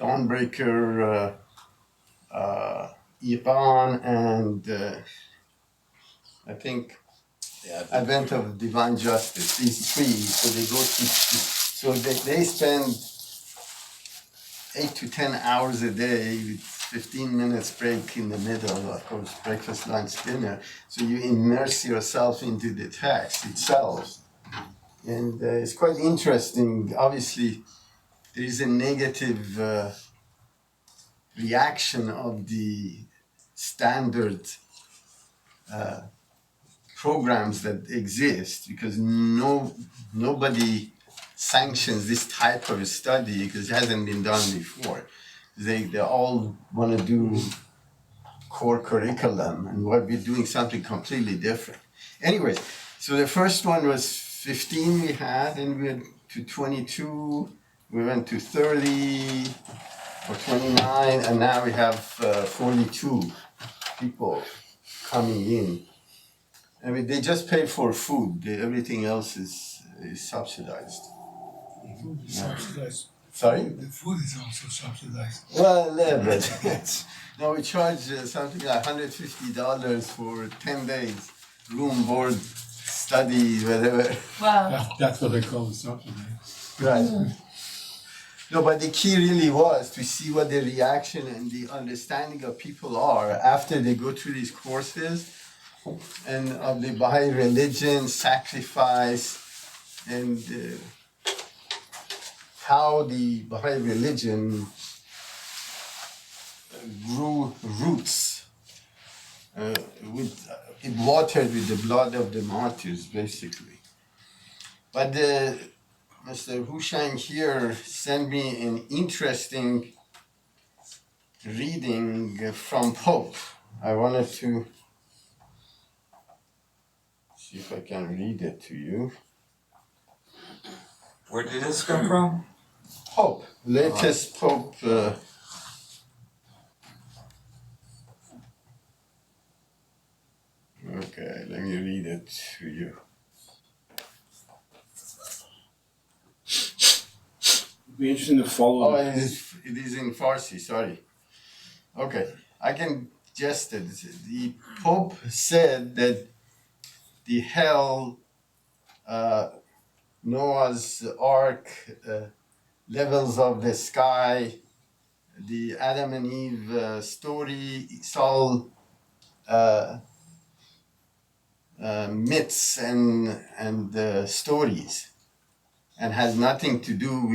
Dawnbreaker, Iran, and I think Advent of Divine Justice. These three, so they go to, so they spend 8 to 10 hours a day with 15 minutes break in the middle, of course, breakfast, lunch, dinner. So you immerse yourself into the text itself. And it's quite interesting. Obviously, there is a negative reaction of the standard programs that exist because nobody sanctions this type of study because it hasn't been done before. They all want to do core curriculum, and we're doing something completely different. Anyways, so the first one was 15 we had, and we went to 22, we went to 30 or 29, and now we have 42 people coming in. I mean, they just pay for food. Everything else is subsidized. Food is subsidized. Sorry? The food is also subsidized. Well, a little bit. No, we charge something like $150 for 10 days, room, board, study, whatever. Wow. That's what they call the subsidized. Right. No, but the key really was to see what the reaction and the understanding of people are after they go through these courses and of the Baha'i religion, sacrifice, and how the Baha'i religion grew roots, it watered with the blood of the martyrs, basically. But Mr. Hushain here sent me an interesting reading from Pope. I wanted to see if I can read it to you. Where did this come from? Pope, latest Pope. Okay, let me read it to you. It'd be interesting to follow. Oh, it is in Farsi, sorry. Okay, I can just it. The Pope said that the hell, Noah's Ark, levels of the sky, the Adam and Eve story, it's all myths and stories, and has nothing to do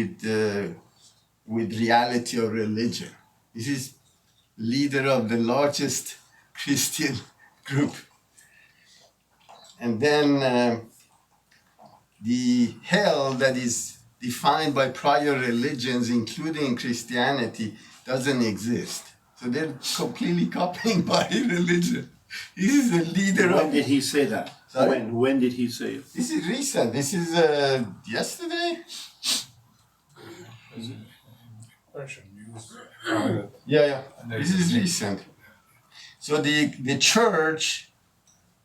with reality or religion. This is leader of the largest Christian group. And then the hell that is defined by prior religions, including Christianity, doesn't exist. So they're completely copying Baha'i religion. This is the leader When of... did he say that? Sorry? When did he say it? This is recent. This is yesterday? Persian news. Yeah. This is recent. So the church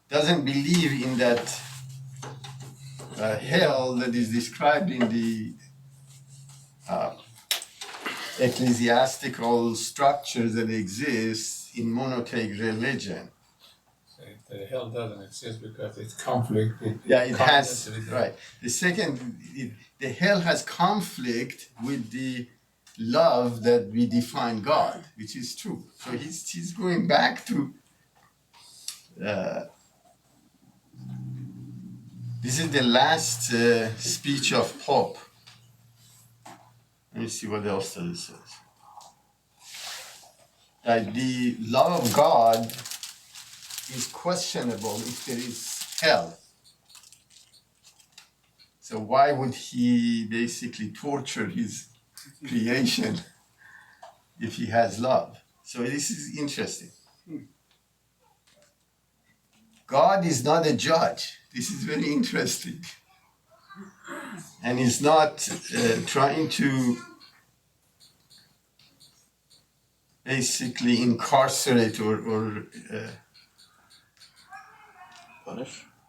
doesn't believe in that hell that is described in the ecclesiastical structures that exist in monotheistic religion. The hell doesn't exist because it's conflict. It has, right. The second, the hell has conflict with the love that we define God, which is true. So he's going back to, this is the last speech of Pope. Let me see what else that it says. The love of God is questionable if there is hell. So why would he basically torture his creation if he has love? So this is interesting. God is not a judge. This is very interesting. And he's not trying to basically incarcerate or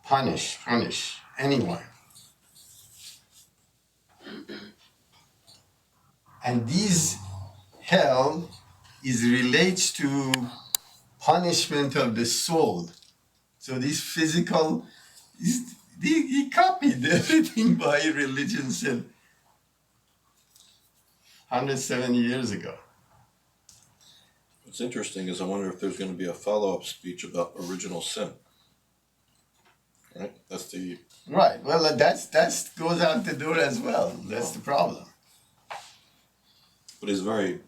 punish anyone. And these hell is relates to punishment of the soul. So this physical, he copied everything by religion said 170 years ago. What's interesting is I wonder if there's going to be a follow-up speech about original sin. Right? That's the Right. Well, that's goes out the door as well. That's the problem. but he's very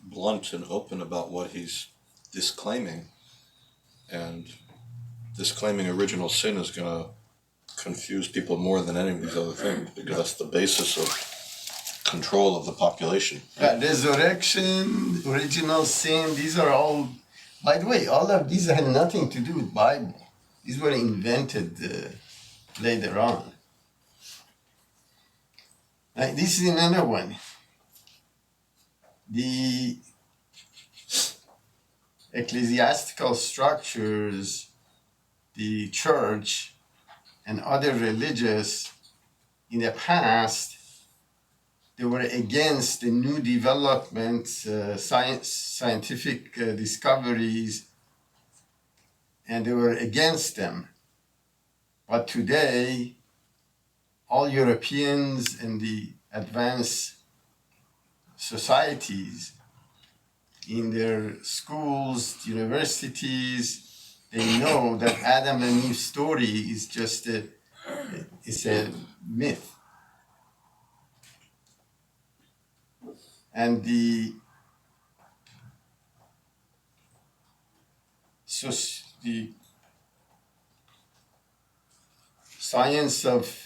blunt and open about what he's disclaiming, and disclaiming original sin is going to confuse people more than any of these other things because that's the basis of control of the population. Resurrection, original sin, these are all, by the way, all of these had nothing to do with Bible. These were invented later on. Like, this is another one. The ecclesiastical structures, the church, and other religious in the past, they were against the new developments, scientific discoveries, and they were against them. But today, all Europeans and the advanced societies in their schools, universities, they know that Adam and Eve story is just a myth. And the science of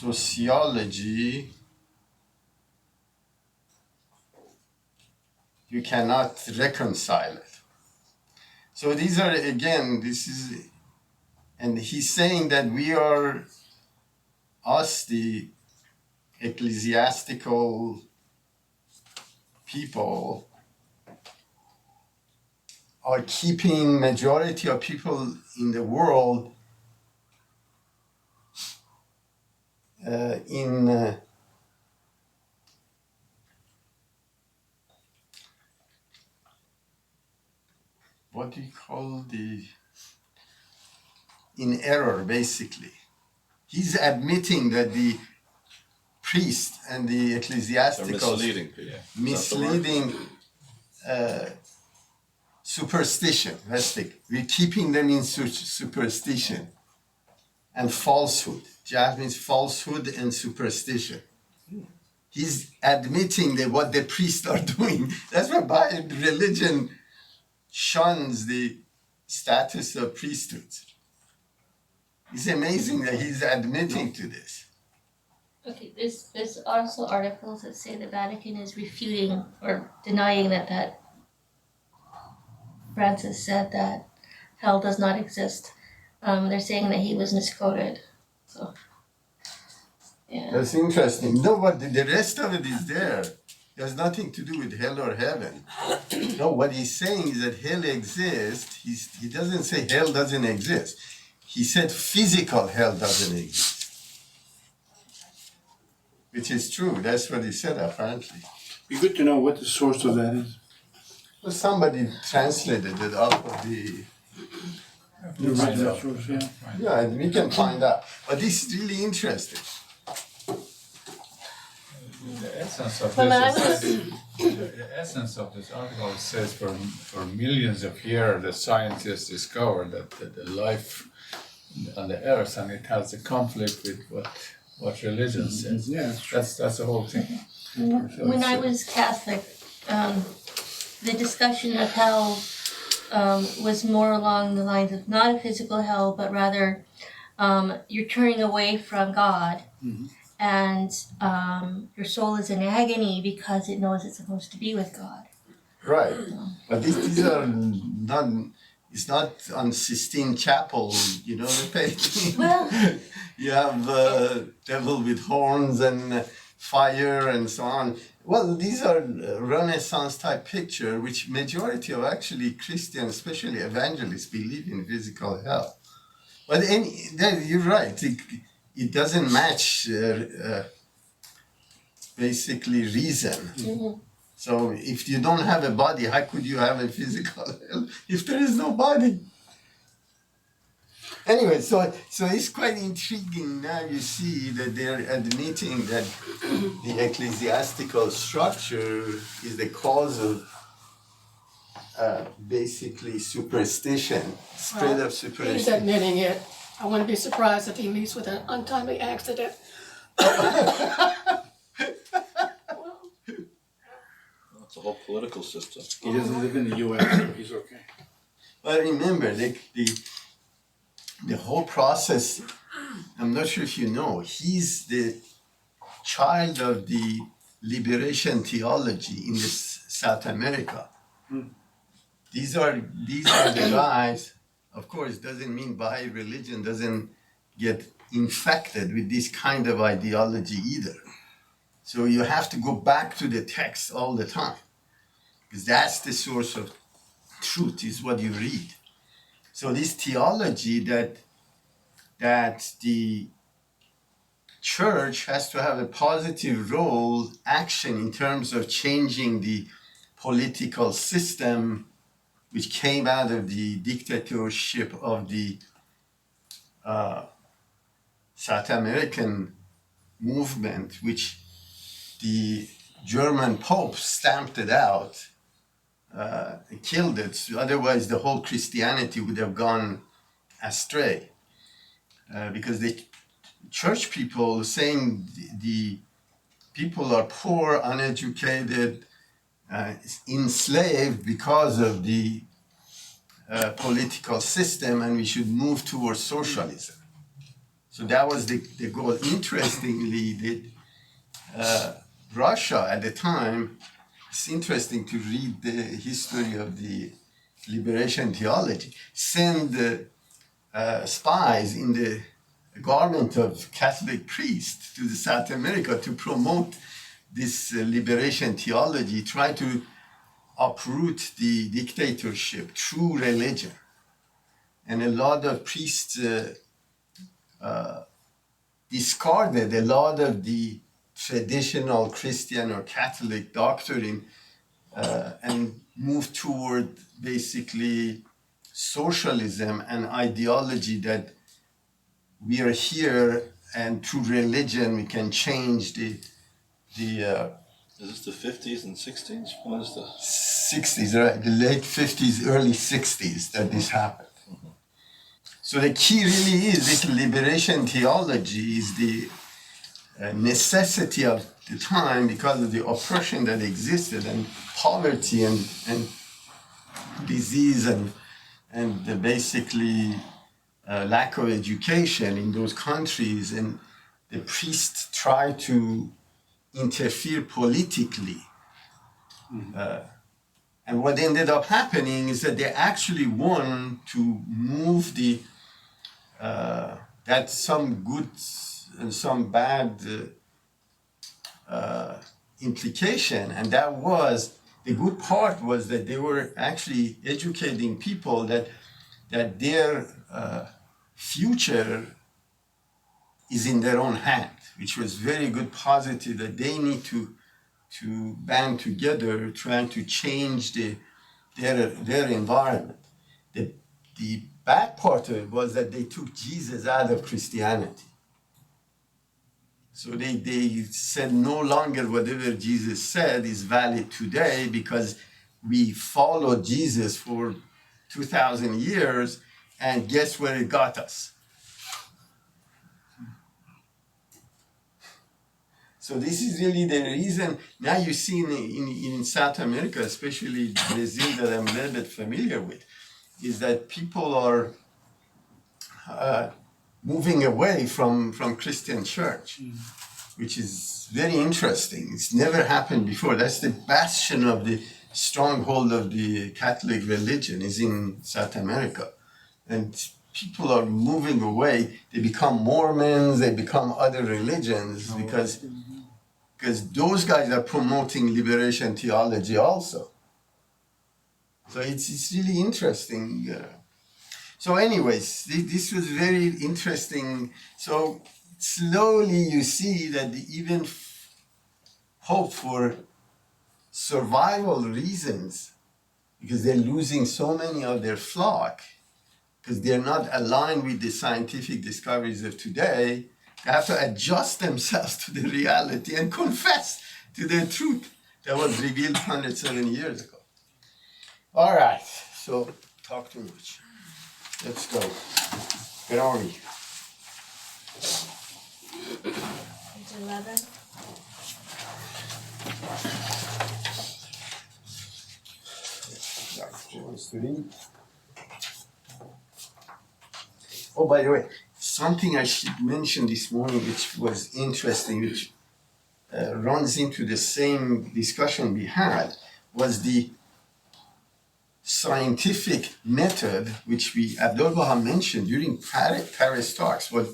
sociology, you cannot reconcile it. So these are, again, this is, and he's saying that we are, us, the ecclesiastical people, are keeping majority of people in the world in what do you call in error, basically. He's admitting that the priest and the They're ecclesiastical misleading people. misleading superstition. Let's take. We're keeping them in superstition and falsehood. Jihad means falsehood and superstition. He's admitting that what the priests are doing. That's why religion shuns the status of priesthood. It's amazing that he's admitting to this. Okay, there's also articles that say the Vatican is refuting or denying that Francis said that hell does not exist. They're saying that he was misquoted. So, yeah. That's interesting. No, but the rest of it is there. It has nothing to do with hell or heaven. No, what he's saying is that hell exists. He doesn't say hell doesn't exist. He said physical hell doesn't exist. Which is true. That's what he said, apparently. Be good to know what the source of that is. Well, somebody translated it out of the... The original source, yeah. Yeah, and we can find out. But this is really interesting. The essence of Well, I this the essence of this article says for millions of years the scientists discovered that the life on the earth, and it has a conflict with what religion says. Yeah, that's true. That's the whole thing. When I was Catholic, the discussion of hell was more along the lines of not a physical hell, but rather you're turning away from God, and your soul is in agony because it knows it's supposed to be with God. Right. But these are not... It's not on Sistine Chapel, you know, the painting. Well, You have devil with horns and fire and so on. Well, these are Renaissance type picture, which majority of actually Christians, especially evangelists, believe in physical hell. But you're right. it doesn't match basically reason. So if you don't have a body, how could you have a physical health if there is no body? Anyway, so it's quite intriguing. Now you see that they're admitting that the ecclesiastical structure is the cause of basically superstition, spread of He's superstition. admitting it. I wouldn't be surprised if he meets with an untimely accident. It's a whole political system. He doesn't live in the US, so he's okay. But remember, the whole process, I'm not sure if you know, he's the child of the liberation theology in South America. These are the guys, of course, doesn't mean Baha'i religion doesn't get infected with this kind of ideology either. So you have to go back to the text all the time, because that's the source of truth, is what you read. So this theology that the church has to have a positive role, action in terms of changing the political system which came out of the dictatorship of the South American movement, which the German Pope stamped it out, killed it. Otherwise, the whole Christianity would have gone astray. Because the church people saying the people are poor, uneducated, enslaved because of the political system, and we should move towards socialism. So that was the goal. Interestingly, Russia at the time, it's interesting to read the history of the liberation theology, send spies in the garment of Catholic priests to the South America to promote this liberation theology, try to uproot the dictatorship through religion. And a lot of priests discarded a lot of the traditional Christian or Catholic doctrine and moved toward basically socialism and ideology that we are here and through religion we can change the Is this the 50s and 60s? What is the 60s, right? The late 50s, early 60s that this happened. So the key really is this liberation theology is the necessity of the time because of the oppression that existed and poverty and disease and basically lack of education in those countries, and the priests try to interfere politically. And what ended up happening is that they actually won to move the that's some good and some bad implication, and that was the good part was that they were actually educating people that their future is in their own hand, which was very good positive, that they need to band together trying to change their environment. The bad part of it was that they took Jesus out of Christianity. So they said no longer whatever Jesus said is valid today because we followed Jesus for 2,000 years, and guess where it got us? So this is really the reason. Now you see in South America, especially Brazil, that I'm a little bit familiar with, is that people are moving away from Christian church, which is very interesting. It's never happened before. That's the bastion of the stronghold of the Catholic religion is in South America. And people are moving away. They become Mormons, they become other religions because those guys are promoting liberation theology also. So it's really interesting. So anyways, this was very interesting. So slowly you see that they even hope for survival reasons, because they're losing so many of their flock, because they're not aligned with the scientific discoveries of today. They have to adjust themselves to the reality and confess to the truth that was revealed 107 years ago. All right, so talk too much. Let's go. Where are we? Page 11. Who wants to read? Oh, by the way, something I should mention this morning, which was interesting, which runs into the same discussion we had, was the scientific method, which Abdul Baha mentioned during Paris talks. What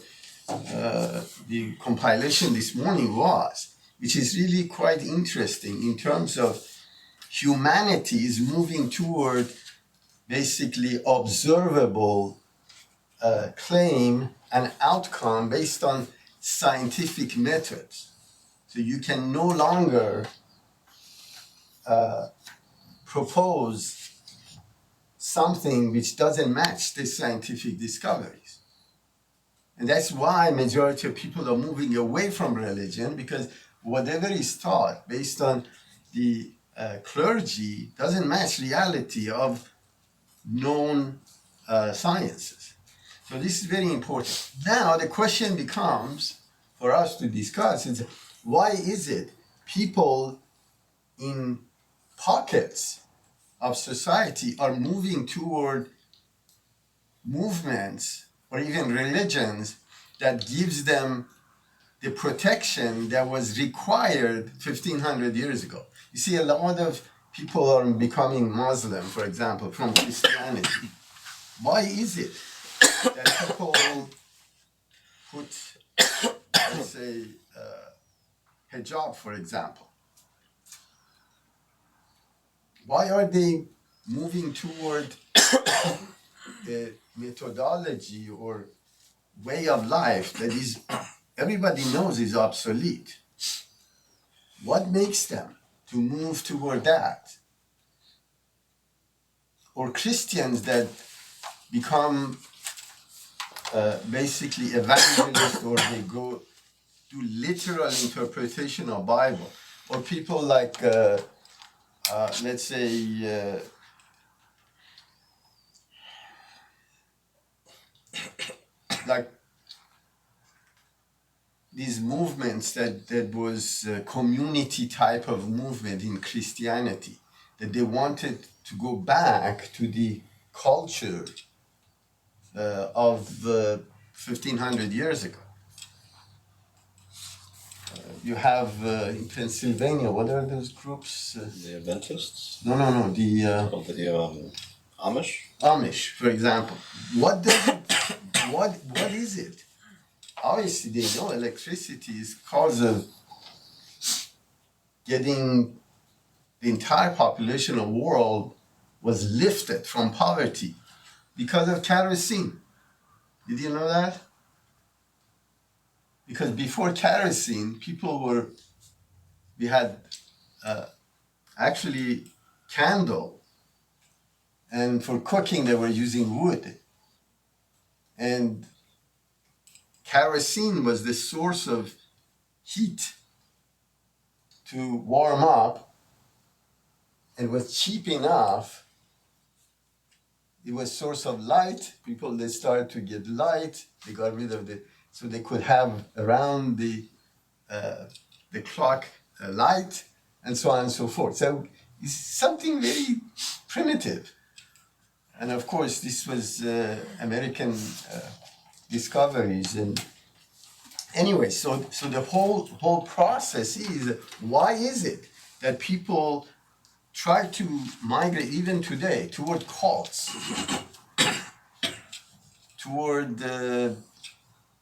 the compilation this morning was, which is really quite interesting in terms of humanity is moving toward basically observable claim and outcome based on scientific methods. So you can no longer propose something which doesn't match the scientific discoveries. And that's why majority of people are moving away from religion, because whatever is taught based on the clergy doesn't match reality of known sciences. So this is very important. Now the question becomes for us to discuss is, why is it people in pockets of society are moving toward movements or even religions that gives them the protection that was required 1500 years ago? You see, a lot of people are becoming Muslim, for example, from Christianity. Why is it that people put, let's say, hijab, for example? Why are they moving toward the methodology or way of life that is, everybody knows is obsolete? What makes them to move toward that? Or Christians that become basically evangelists, or they go do literal interpretation of Bible, or people like let's say like these movements that was a community type of movement in Christianity, that they wanted to go back to the culture of 1500 years ago. You have in Pennsylvania, what are those groups? The Adventists? No, the Oh, the Amish? Amish, for example. What is it? Obviously, they know electricity is cause of getting the entire population of the world was lifted from poverty because of kerosene. Did you know that? Because before kerosene, we had actually candle, and for cooking they were using wood. And kerosene was the source of heat to warm up, and was cheap enough. It was source of light. People, they started to get light. They got rid of so they could have around the clock light, and so on and so forth. So it's something very primitive. And of course, this was American discoveries. And anyway, so the whole process is, why is it that people try to migrate even today toward cults, toward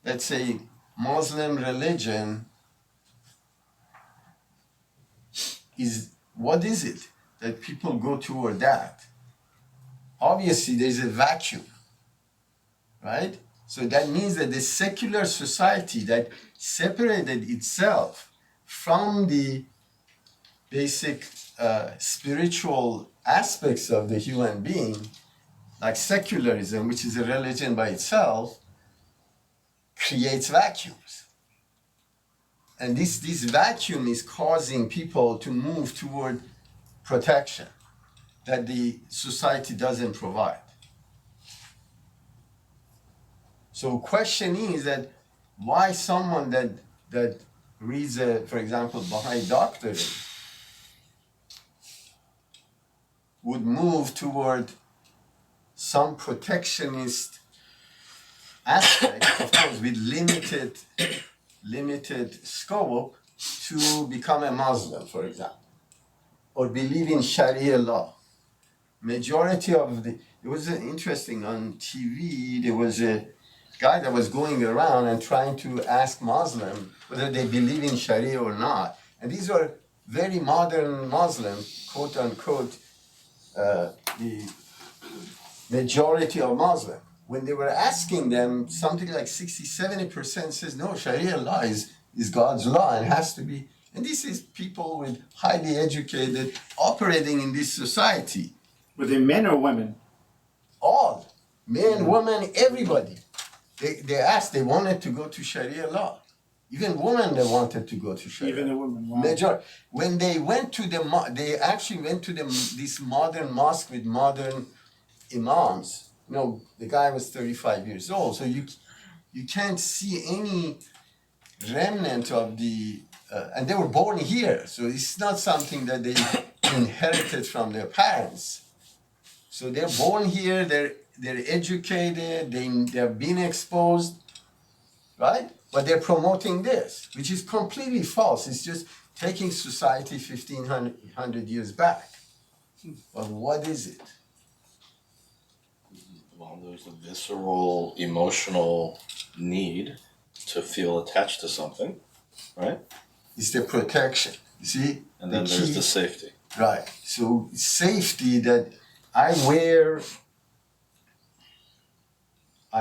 let's say Muslim religion? What is it that people go toward that? Obviously, there's a vacuum, right? So that means that the secular society that separated itself from the basic spiritual aspects of the human being, like secularism, which is a religion by itself, creates vacuums. And this vacuum is causing people to move toward protection that the society doesn't provide. So question is that why someone that reads, for example, Baha'i doctrine would move toward some protectionist aspect, of course, with limited scope, to become a Muslim, for example, or believe in Sharia law. Majority of it was interesting on TV. There was a guy that was going around and trying to ask Muslims whether they believe in Sharia or not. And these were very modern Muslims, quote unquote, the majority of Muslims. When they were asking them, something like 60-70% says, no, Sharia law is God's law and has to be. And this is people with highly educated operating in this society. Were they men or women? All, men, women, everybody. They asked, they wanted to go to Sharia law. Even women, they wanted to go to Sharia. Even the women. Wow. When they went to they actually went to this modern mosque with modern imams. You know, the guy was 35 years old, so you can't see any remnant of the, and they were born here, so it's not something that they inherited from their parents. So they're born here, they're educated, they're being exposed, right? But they're promoting this, which is completely false. It's just taking society 1,500 years back. But what is it? Well, there's a visceral, emotional need to feel attached to something, right? It's the protection, you see? And then there's the safety. Right, so safety that I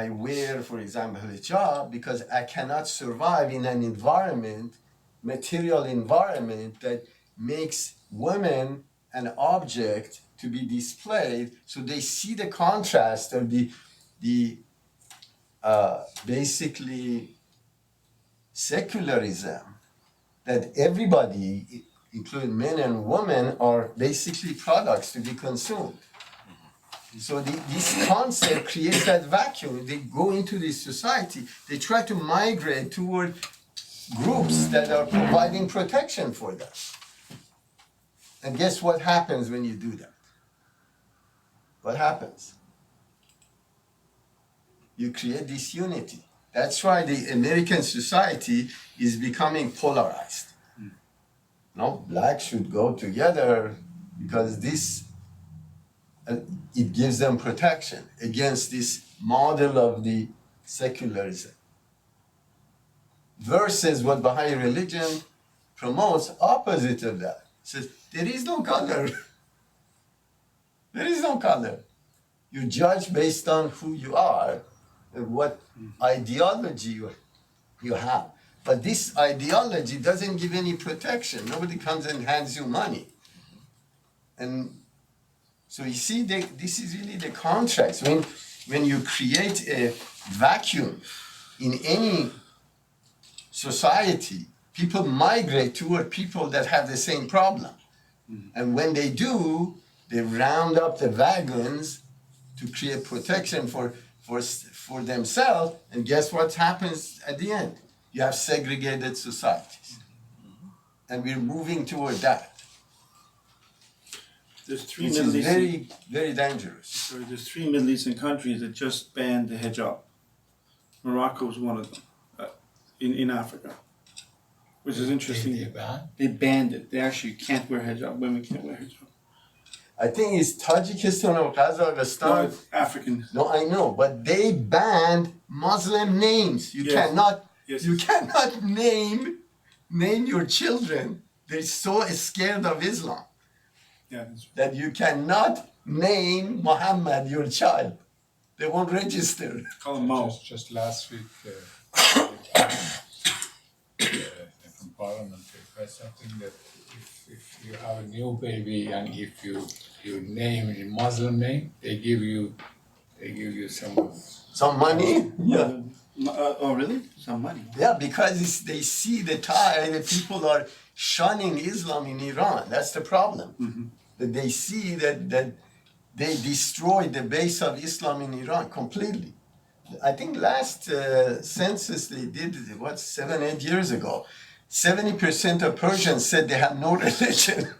wear, for example, a hijab because I cannot survive in an environment, material environment, that makes women an object to be displayed. So they see the contrast of the basically secularism, that everybody, including men and women, are basically products to be consumed. So this concept creates that vacuum. They go into this society, they try to migrate toward groups that are providing protection for them. And guess what happens when you do that? What happens? You create disunity. That's why the American society is becoming polarized. No, blacks should go together because this it gives them protection against this model of the secularism. Versus what Baha'i religion promotes, opposite of that. It says, there is no color. There is no color. You judge based on who you are and what ideology you have. But this ideology doesn't give any protection. Nobody comes and hands you money. And so you see, this is really the contrast. When you create a vacuum in any society, people migrate toward people that have the same problem. And when they do, they round up the wagons to create protection for themselves. And guess what happens at the end? You have segregated societies. And we're moving toward that. There's three Which Middle is Eastern, very, very dangerous. sorry, there's 3 Middle Eastern countries that just banned the hijab. Morocco is one of them, in Africa, which is interesting. They banned it. They actually can't wear hijab. Women can't wear hijab. I think it's Tajikistan or No, Kazakhstan. it's African. No, I know, but they banned Muslim names. You Yes. cannot, Yes. you cannot name your children. They're so scared of Islam Yeah, that's that you cannot name Muhammad your child. They won't register. Call him Mo. Just last week, from Parliament, they had something that if you have a new baby and if you name it a Muslim name, they give you Some money? Yeah. Oh, really? Some money. Yeah, because they see the people are shunning Islam in Iran. That's the problem. That they see that they destroyed the base of Islam in Iran completely. I think last census they did, 7-8 years ago, 70% of Persians said they have no religion.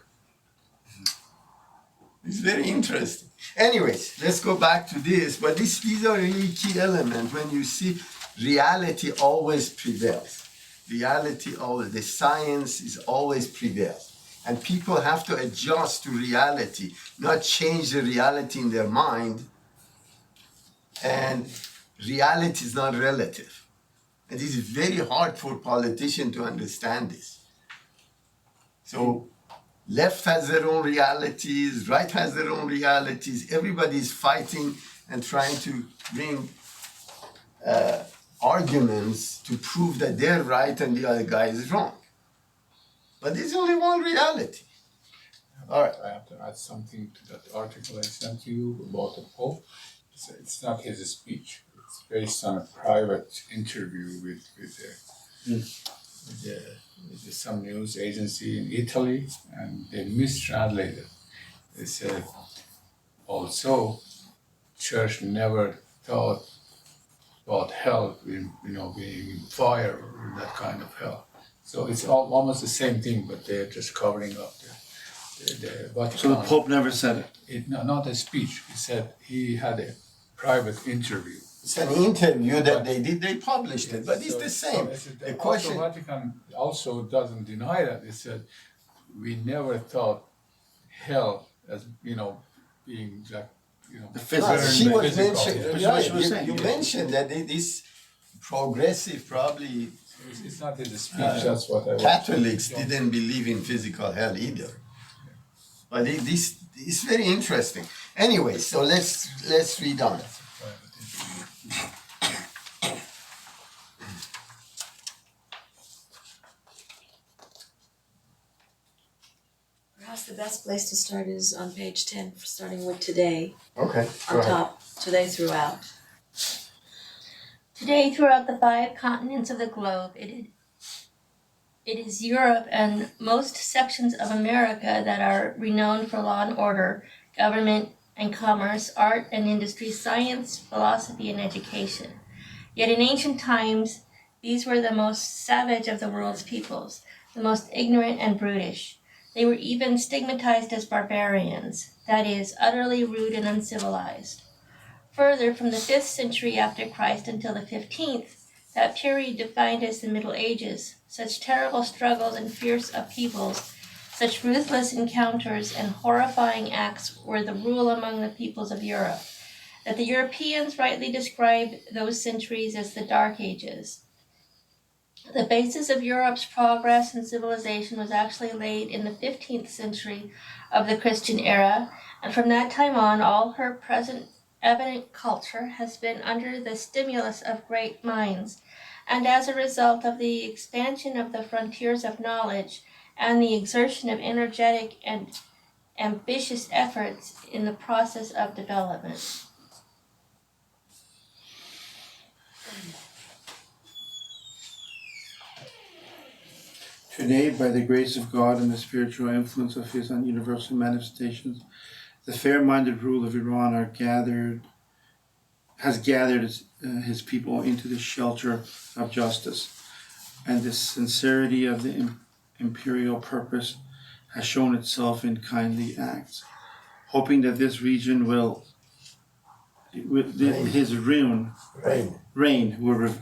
It's very interesting. Anyways, let's go back to this. But these are really key elements. When you see reality always prevails. Reality always, the science is always prevails. And people have to adjust to reality, not change the reality in their mind. And reality is not relative. And this is very hard for politicians to understand this. So left has their own realities, right has their own realities. Everybody is fighting and trying to bring arguments to prove that they're right and the other guy is wrong. But there's only one reality. All right. I have to add something to that article I sent you about the Pope. It's not his speech. It's based on a private interview with some news agency in Italy, and they mistranslated. They said, also, church never thought about hell, being fire or that kind of hell. So it's almost the same thing, but they're just covering up the Vatican. So the Pope never said it? No, not a speech. He said he had a private interview. It's an interview that they did, they published it, but it's the same. The question. Vatican also doesn't deny that. It said, we never thought hell as, being like, The physical. She was physical, mentioned, yeah. She was saying, you mentioned that this progressive, probably It's not his speech, that's what I was. Catholics didn't believe in physical hell either. But this is very interesting. Anyway, so let's read on. Perhaps the best place to start is on page 10, starting with today, Okay. on top, today throughout. Today, throughout the 5 continents of the globe, it is Europe and most sections of America that are renowned for law and order, government and commerce, art and industry, science, philosophy, and education. Yet in ancient times, these were the most savage of the world's peoples, the most ignorant and brutish. They were even stigmatized as barbarians, that is, utterly rude and uncivilized. Further, from the 5th century after Christ until the 15th, that period defined as the Middle Ages, such terrible struggles and fierce upheavals, such ruthless encounters and horrifying acts were the rule among the peoples of Europe, that the Europeans rightly describe those centuries as the Dark Ages. The basis of Europe's progress and civilization was actually laid in the 15th century of the Christian era, and from that time on, all her present evident culture has been under the stimulus of great minds, and as a result of the expansion of the frontiers of knowledge and the exertion of energetic and ambitious efforts in the process of development. Today, by the grace of God and the spiritual influence of His universal manifestations, the fair-minded rule of Iran has gathered his people into the shelter of justice, and the sincerity of the imperial purpose has shown itself in kindly acts, hoping that this region will, his reign will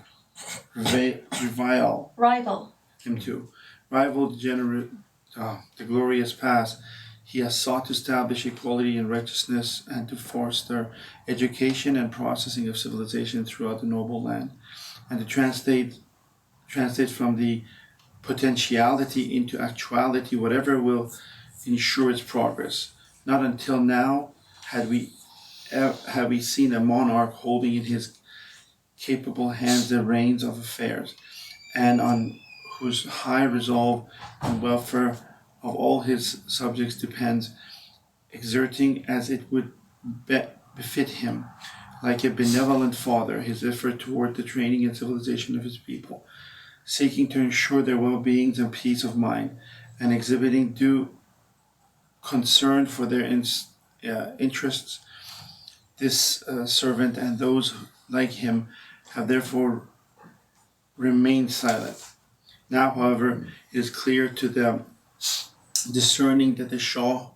Rival. him too. Rival the glorious past, he has sought to establish equality and righteousness and to foster education and processing of civilization throughout the noble land, and to translate from the potentiality into actuality whatever will ensure its progress. Not until now had we have we seen a monarch holding in his capable hands the reins of affairs, and on whose high resolve and welfare of all his subjects depends, exerting as it would befit him, like a benevolent father, his effort toward the training and civilization of his people, seeking to ensure their well-being and peace of mind, and exhibiting due concern for their interests. This servant and those like him have therefore remained silent. Now, however, it is clear to them, discerning that the Shah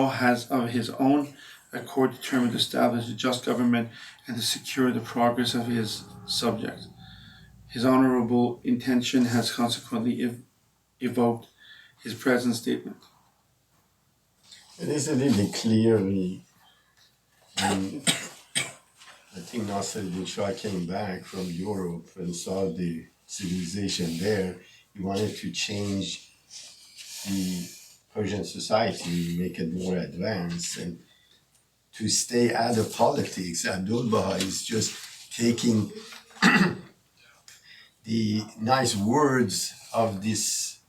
has of his own accord determined to establish a just government and to secure the progress of his subjects. His honorable intention has consequently evoked his present statement. It is really clearly, I think Nasruddin Shah came back from Europe and saw the civilization there. He wanted to change the Persian society, make it more advanced, and to stay out of politics. Abdul Baha is just taking the nice words of this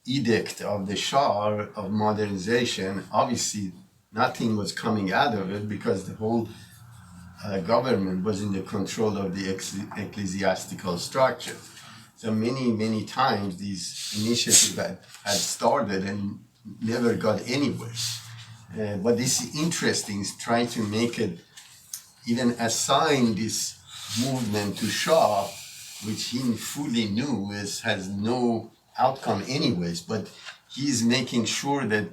edict of the Shah of modernization. Obviously, nothing was coming out of it because the whole government was in the control of the ecclesiastical structure. So many times these initiatives had started and never got anywhere. But this is interesting, is trying to make it, even assign this movement to Shah, which he fully knew has no outcome anyways, but he's making sure that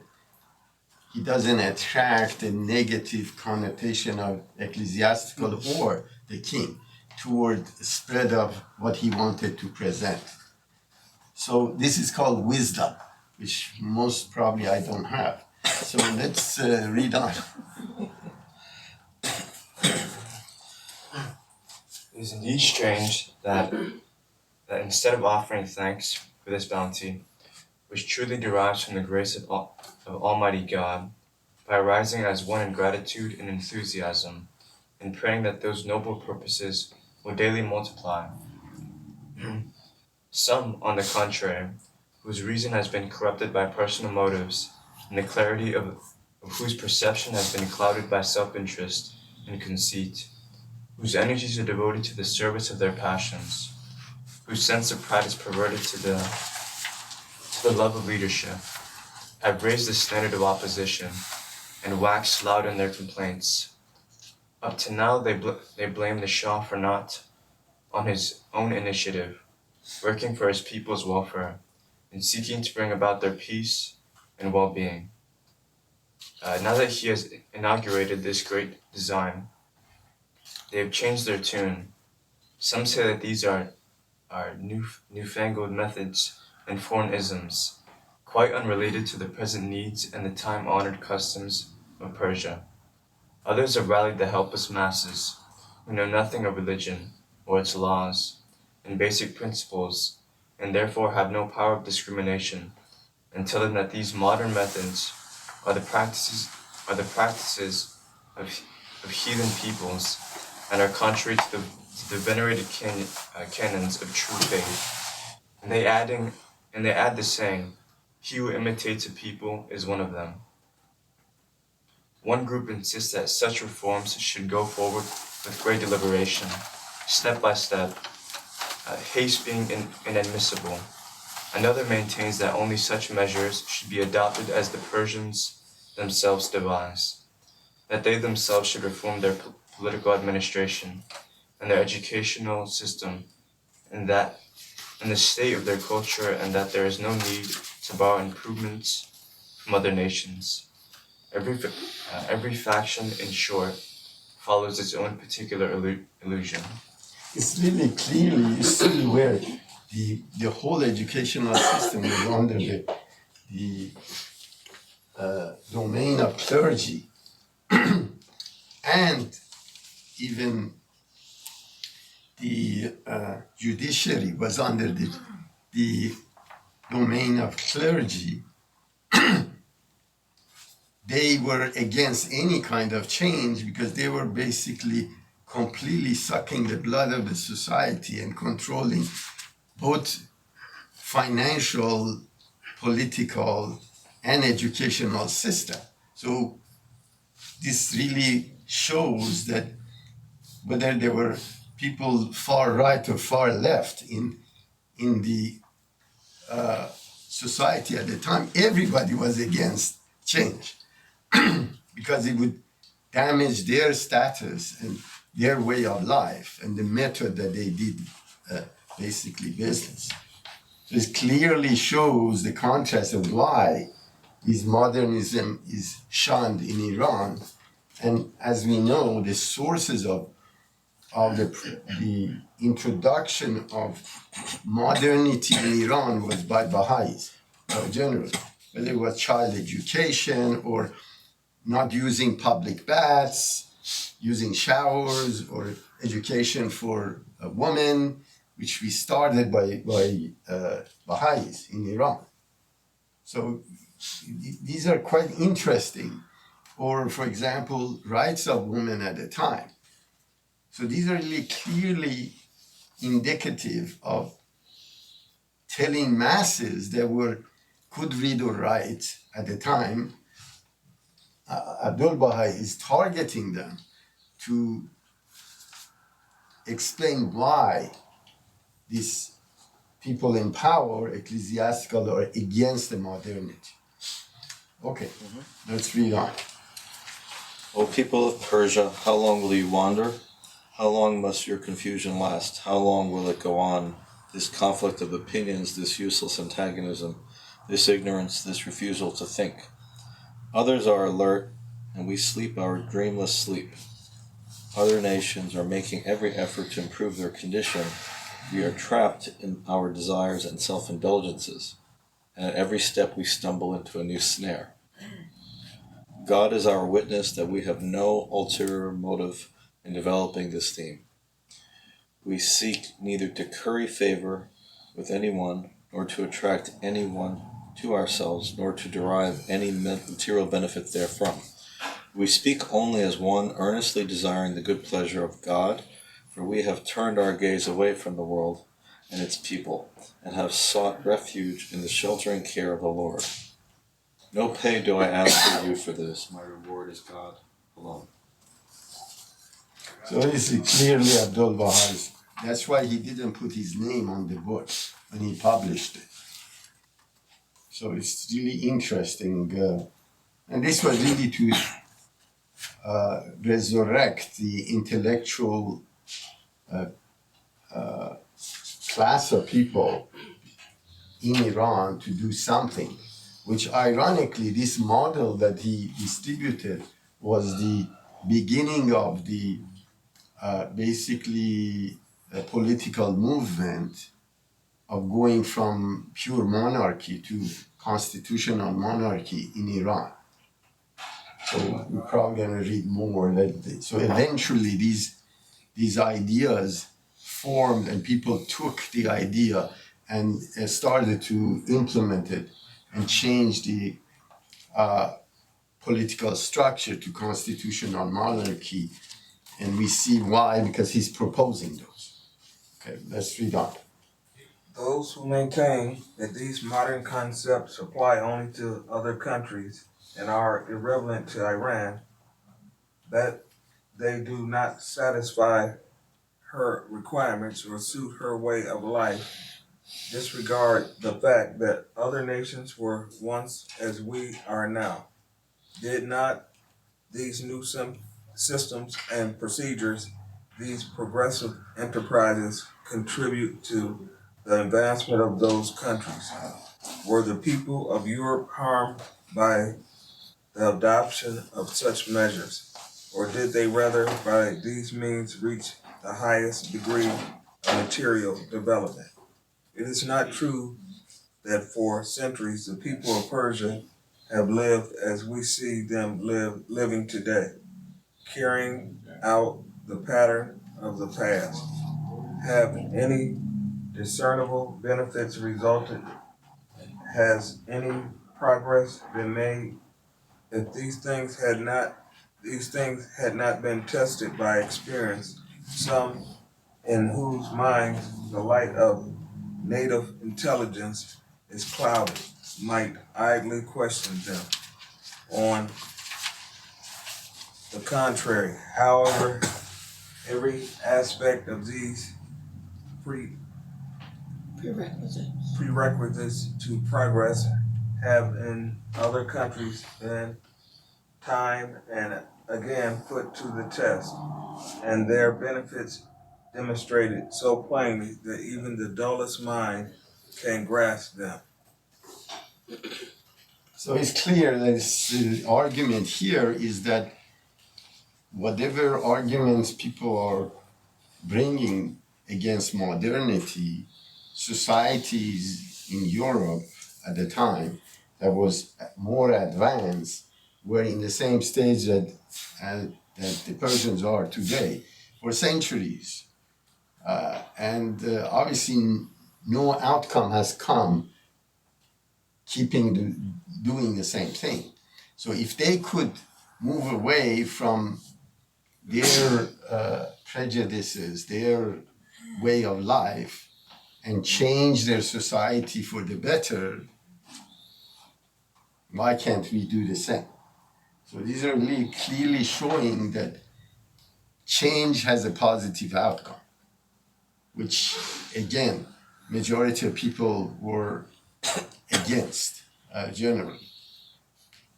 he doesn't attract a negative connotation of ecclesiastical or the king toward the spread of what he wanted to present. So this is called wisdom, which most probably I don't have. So let's read on. It is indeed strange that instead of offering thanks for this bounty, which truly derives from the grace of Almighty God, by rising as one in gratitude and enthusiasm, and praying that those noble purposes will daily multiply. Some, on the contrary, whose reason has been corrupted by personal motives, and the clarity of whose perception has been clouded by self-interest and conceit, whose energies are devoted to the service of their passions, whose sense of pride is perverted to the love of leadership, have raised the standard of opposition and waxed loud in their complaints. Up to now, they blame the Shah for not, on his own initiative, working for his people's welfare and seeking to bring about their peace and well-being. Now that he has inaugurated this great design, they have changed their tune. Some say that these are newfangled methods and foreign isms, quite unrelated to the present needs and the time-honored customs of Persia. Others have rallied the helpless masses, who know nothing of religion or its laws and basic principles, and therefore have no power of discrimination, and tell them that these modern methods are the practices of heathen peoples, and are contrary to the venerated canons of true faith. And they add the saying, "He who imitates a people is one of them." One group insists that such reforms should go forward with great deliberation, step by step, haste being inadmissible. Another maintains that only such measures should be adopted as the Persians themselves devise, that they themselves should reform their political administration and their educational system, and the state of their culture, and that there is no need to borrow improvements from other nations. Every faction, in short, follows its own particular illusion. It's really clearly, you see where the whole educational system is under the domain of clergy, and even the judiciary was under the domain of clergy. they were against any kind of change because they were basically completely sucking the blood of the society and controlling both financial, political, and educational system. So this really shows that whether there were people far right or far left in the society at the time, everybody was against change because it would damage their status and their way of life and the method that they did basically business. So it clearly shows the contrast of why this modernism is shunned in Iran. And as we know, the sources of the introduction of modernity in Iran was by Baha'is generally, whether it was child education or not using public baths, using showers, or education for women, which we started by Baha'is in Iran. So these are quite interesting. Or, for example, rights of women at the time. So these are really clearly indicative of telling masses that could read or write at the time. Abdul Baha is targeting them to explain why these people in power, ecclesiastical, are against the modernity. Okay, let's read on. O people of Persia, how long will you wander? How long must your confusion last? How long will it go on? This conflict of opinions, this useless antagonism, this ignorance, this refusal to think. Others are alert, and we sleep our dreamless sleep. Other nations are making every effort to improve their condition. We are trapped in our desires and self-indulgences, and at every step we stumble into a new snare. God is our witness that we have no ulterior motive in developing this theme. We seek neither to curry favor with anyone, nor to attract anyone to ourselves, nor to derive any material benefit therefrom. We speak only as one earnestly desiring the good pleasure of God, for we have turned our gaze away from the world and its people, and have sought refuge in the sheltering care of the Lord. No pay do I ask of you for this. My reward is God alone. So this is clearly Abdul Baha's. That's why he didn't put his name on the book when he published it. So it's really interesting. And this was really to resurrect the intellectual class of people in Iran to do something, which ironically, this model that he distributed was the beginning of the basically a political movement of going from pure monarchy to constitutional monarchy in Iran. So we're probably going to read more. So eventually these ideas formed and people took the idea and started to implement it and change the political structure to constitutional monarchy. And we see why, because he's proposing those. Okay, let's read on. Those who maintain that these modern concepts apply only to other countries and are irrelevant to Iran, that they do not satisfy her requirements or suit her way of life, disregard the fact that other nations were once as we are now. Did not these new systems and procedures, these progressive enterprises contribute to the advancement of those countries? Were the people of Europe harmed by the adoption of such measures, or did they rather by these means reach the highest degree of material development? It is not true that for centuries the people of Persia have lived as we see them living today, carrying out the pattern of the past. Have any discernible benefits resulted? Has any progress been made? if these things had not been tested by experience, some in whose minds the light of native intelligence is clouded might idly question them. On the contrary, however, every aspect of these prerequisites to progress have in other countries been time and again put to the test, and their benefits demonstrated so plainly that even the dullest mind can grasp them. So it's clear that the argument here is that whatever arguments people are bringing against modernity, societies in Europe at the time that was more advanced were in the same stage that the Persians are today for centuries. And obviously no outcome has come doing the same thing. So if they could move away from their prejudices, their way of life, and change their society for the better, why can't we do the same? So these are really clearly showing that change has a positive outcome, which again, majority of people were against generally.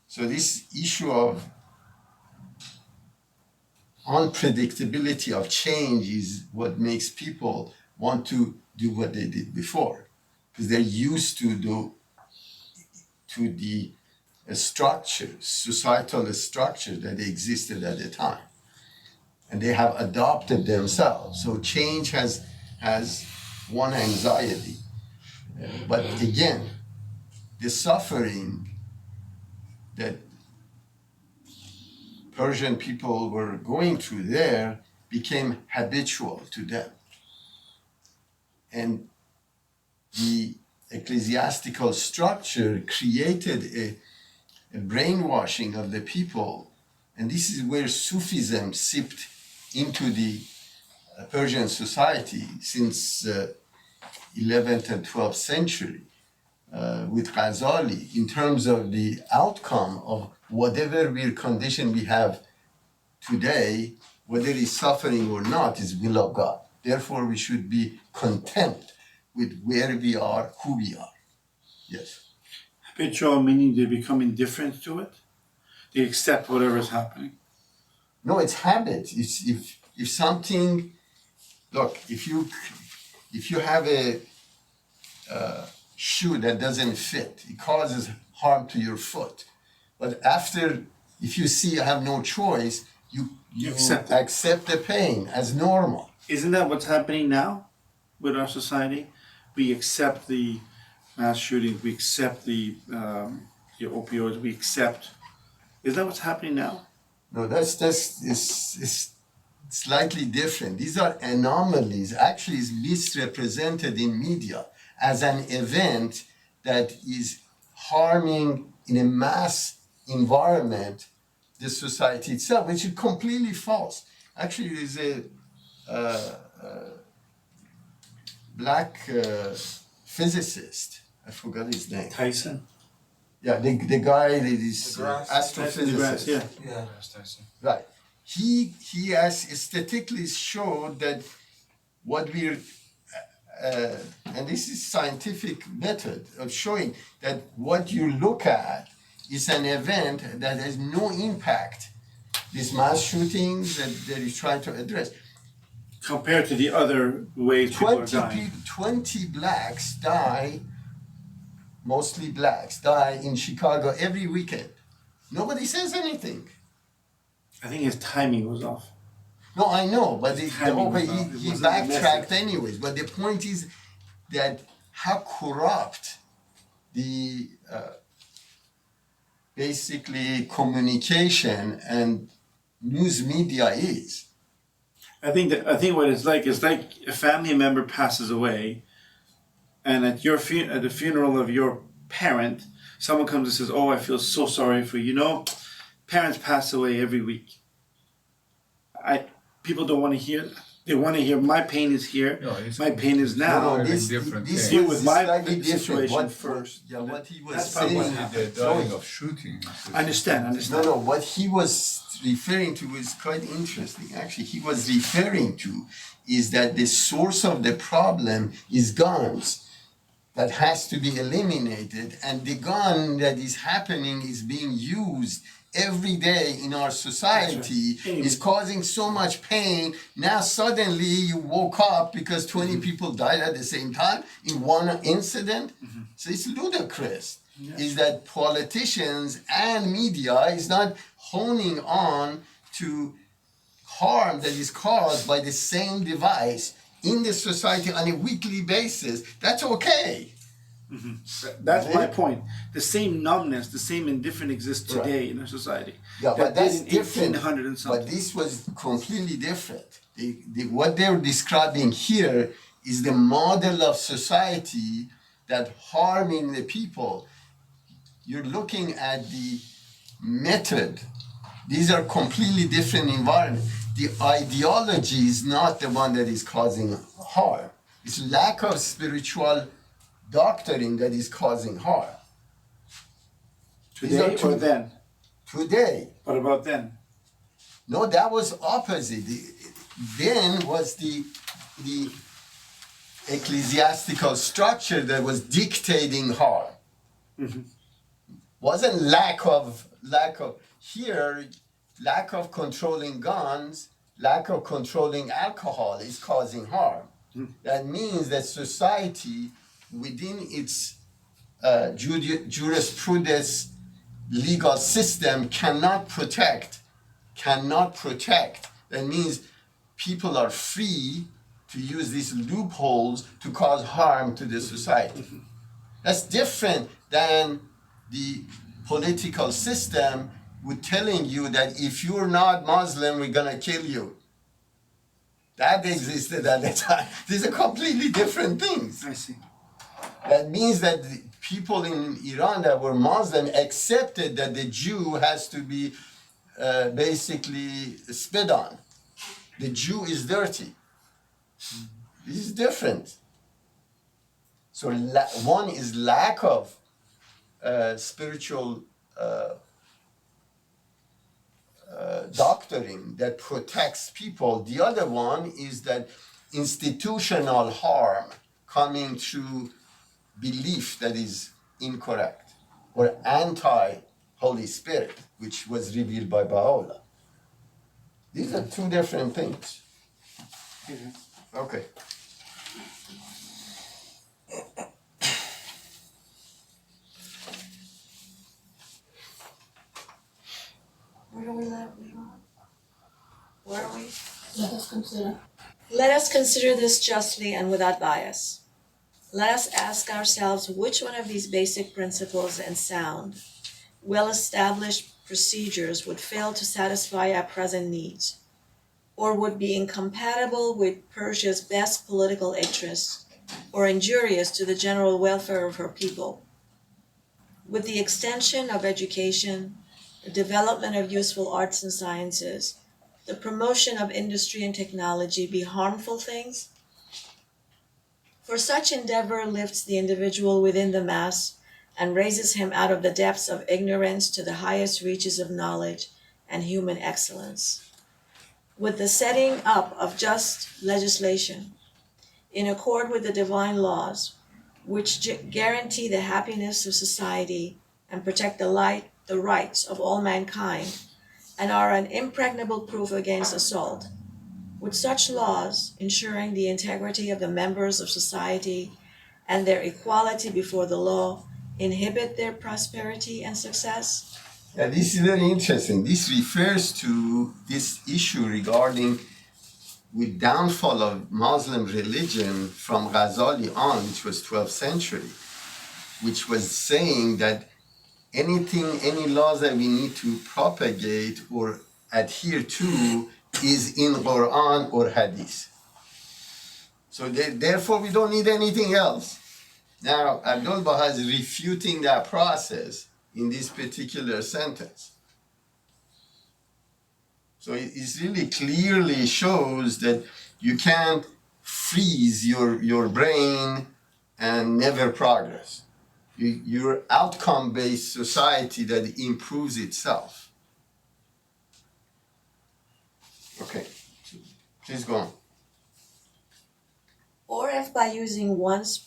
So this issue of unpredictability of change is what makes people want to do what they did before, because they're used to the structures, societal structures that existed at the time, and they have adopted themselves. So change has one anxiety, but again, the suffering that Persian people were going through there became habitual to them. And the ecclesiastical structure created a brainwashing of the people. And this is where Sufism seeped into the Persian society since 11th and 12th century with Ghazali, in terms of the outcome of whatever weird condition we have today, whether it's suffering or not, is will of God. Therefore, we should be content with where we are, who we are. Yes. Habitual meaning they become indifferent to it? They accept whatever is happening? No, it's habit. It's if something, look, if you have a shoe that doesn't fit, it causes harm to your foot. But after, if you see you have no choice, you accept the pain as normal. Isn't that what's happening now with our society? We accept the mass shootings, we accept the opioids, we accept. Is that what's happening now? No, it's slightly different. These are anomalies. Actually, it's misrepresented in media as an event that is harming in a mass environment the society itself, which is completely false. Actually, there's a black physicist, I forgot his name. Tyson? Yeah, the guy that is astrophysicist. Yeah. Right. He has statistically showed that what we're and this is scientific method of showing that what you look at is an event that has no impact. These mass shootings that he's trying to address. Compared to the other ways people are dying. 20 blacks die, mostly blacks, die in Chicago every weekend. Nobody says anything. I think his timing was off. No, I know, but he wasn't backtracked anyways. But the point is that how corrupt the basically communication and news media is. I think what it's like is like a family member passes away, and at the funeral of your parent, someone comes and says, "Oh, I feel so sorry for you. You know, parents pass away every week. People don't want to hear that. They want to hear my pain is here, No, it's my pain is now. No, this, different this thing. Deal was with my slightly different. situation first. Yeah, what he was That's probably saying. what The dying of shooting. I understand. No, what he was referring to is quite interesting. Actually, he was referring to is that the source of the problem is guns that has to be eliminated, and the gun that is happening is being used every day in our society, That's right. is causing so much pain. Now suddenly you woke up because 20 people died at the same time in one incident. So it's ludicrous. Is that politicians and media is not honing on to harm that is caused by the same device in the society on a weekly basis. That's okay. That's my point. The same numbness, the same indifference exists today in our society. Yeah, but that that's did in different. 1800 and But something. this was completely different. What they're describing here is the model of society that harming the people. You're looking at the method. These are completely different environments. The ideology is not the one that is causing harm. It's lack of spiritual doctrine that is causing harm. These are Today two- or then? Today, What about then? no, that was opposite. Then was the ecclesiastical structure that was dictating harm. Wasn't lack of here, lack of controlling guns, lack of controlling alcohol is causing harm. That means that society within its jurisprudence legal system cannot protect. That means people are free to use these loopholes to cause harm to the society. That's different than the political system with telling you that if you're not Muslim, we're gonna kill you. That existed at the time. These are completely different things. I see. That means that the people in Iran that were Muslim accepted that the Jew has to be basically spit on. The Jew is dirty. This is different. So one is lack of spiritual doctrine that protects people. The other one is that institutional harm coming through belief that is incorrect or anti-Holy Spirit, which was revealed by Baha'u'llah. These are two different things. Okay. Where do we leave off? Where are we? Let us consider. Let us consider this justly and without bias. Let us ask ourselves which one of these basic principles and sound, well-established procedures would fail to satisfy our present needs, or would be incompatible with Persia's best political interests, or injurious to the general welfare of her people. With the extension of education, the development of useful arts and sciences, the promotion of industry and technology be harmful things? For such endeavor lifts the individual within the mass and raises him out of the depths of ignorance to the highest reaches of knowledge and human excellence. With the setting up of just legislation, in accord with the divine laws, which guarantee the happiness of society and protect the rights of all mankind, and are an impregnable proof against assault. With such laws ensuring the integrity of the members of society and their equality before the law inhibit their prosperity and success? Yeah, this is very interesting. This refers to this issue regarding with downfall of Muslim religion from Ghazali on, which was 12th century, which was saying that any laws that we need to propagate or adhere to is in Quran or Hadith. So therefore we don't need anything else. Now Abdul Baha is refuting that process in this particular sentence. So it really clearly shows that you can't freeze your brain and never progress. You're outcome-based society that improves itself. Okay, please go on. Or if by using one's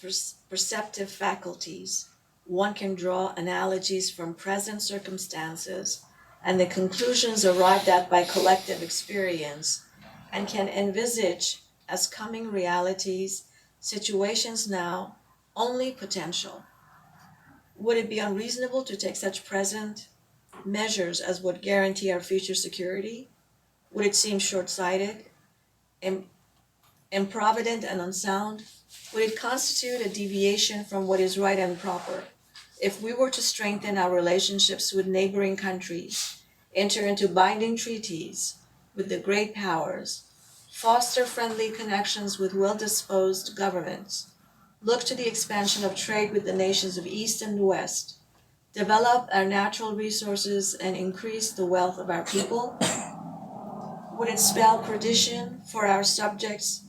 perceptive faculties, one can draw analogies from present circumstances and the conclusions arrived at by collective experience, and can envisage as coming realities situations now only potential. Would it be unreasonable to take such present measures as would guarantee our future security? Would it seem short-sighted, improvident, and unsound? Would it constitute a deviation from what is right and proper if we were to strengthen our relationships with neighboring countries, enter into binding treaties with the great powers, foster friendly connections with well-disposed governments, look to the expansion of trade with the nations of East and West, develop our natural resources and increase the wealth of our people? Would it spell perdition for our subjects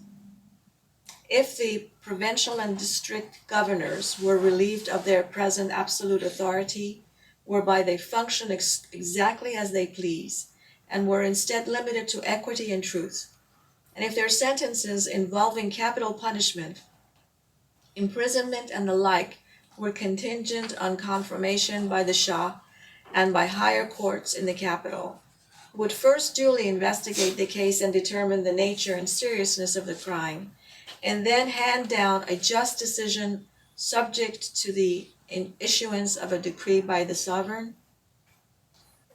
if the provincial and district governors were relieved of their present absolute authority, whereby they function exactly as they please, and were instead limited to equity and truth? And if their sentences involving capital punishment, imprisonment, and the like were contingent on confirmation by the Shah and by higher courts in the capital, would first duly investigate the case and determine the nature and seriousness of the crime, and then hand down a just decision subject to the issuance of a decree by the sovereign?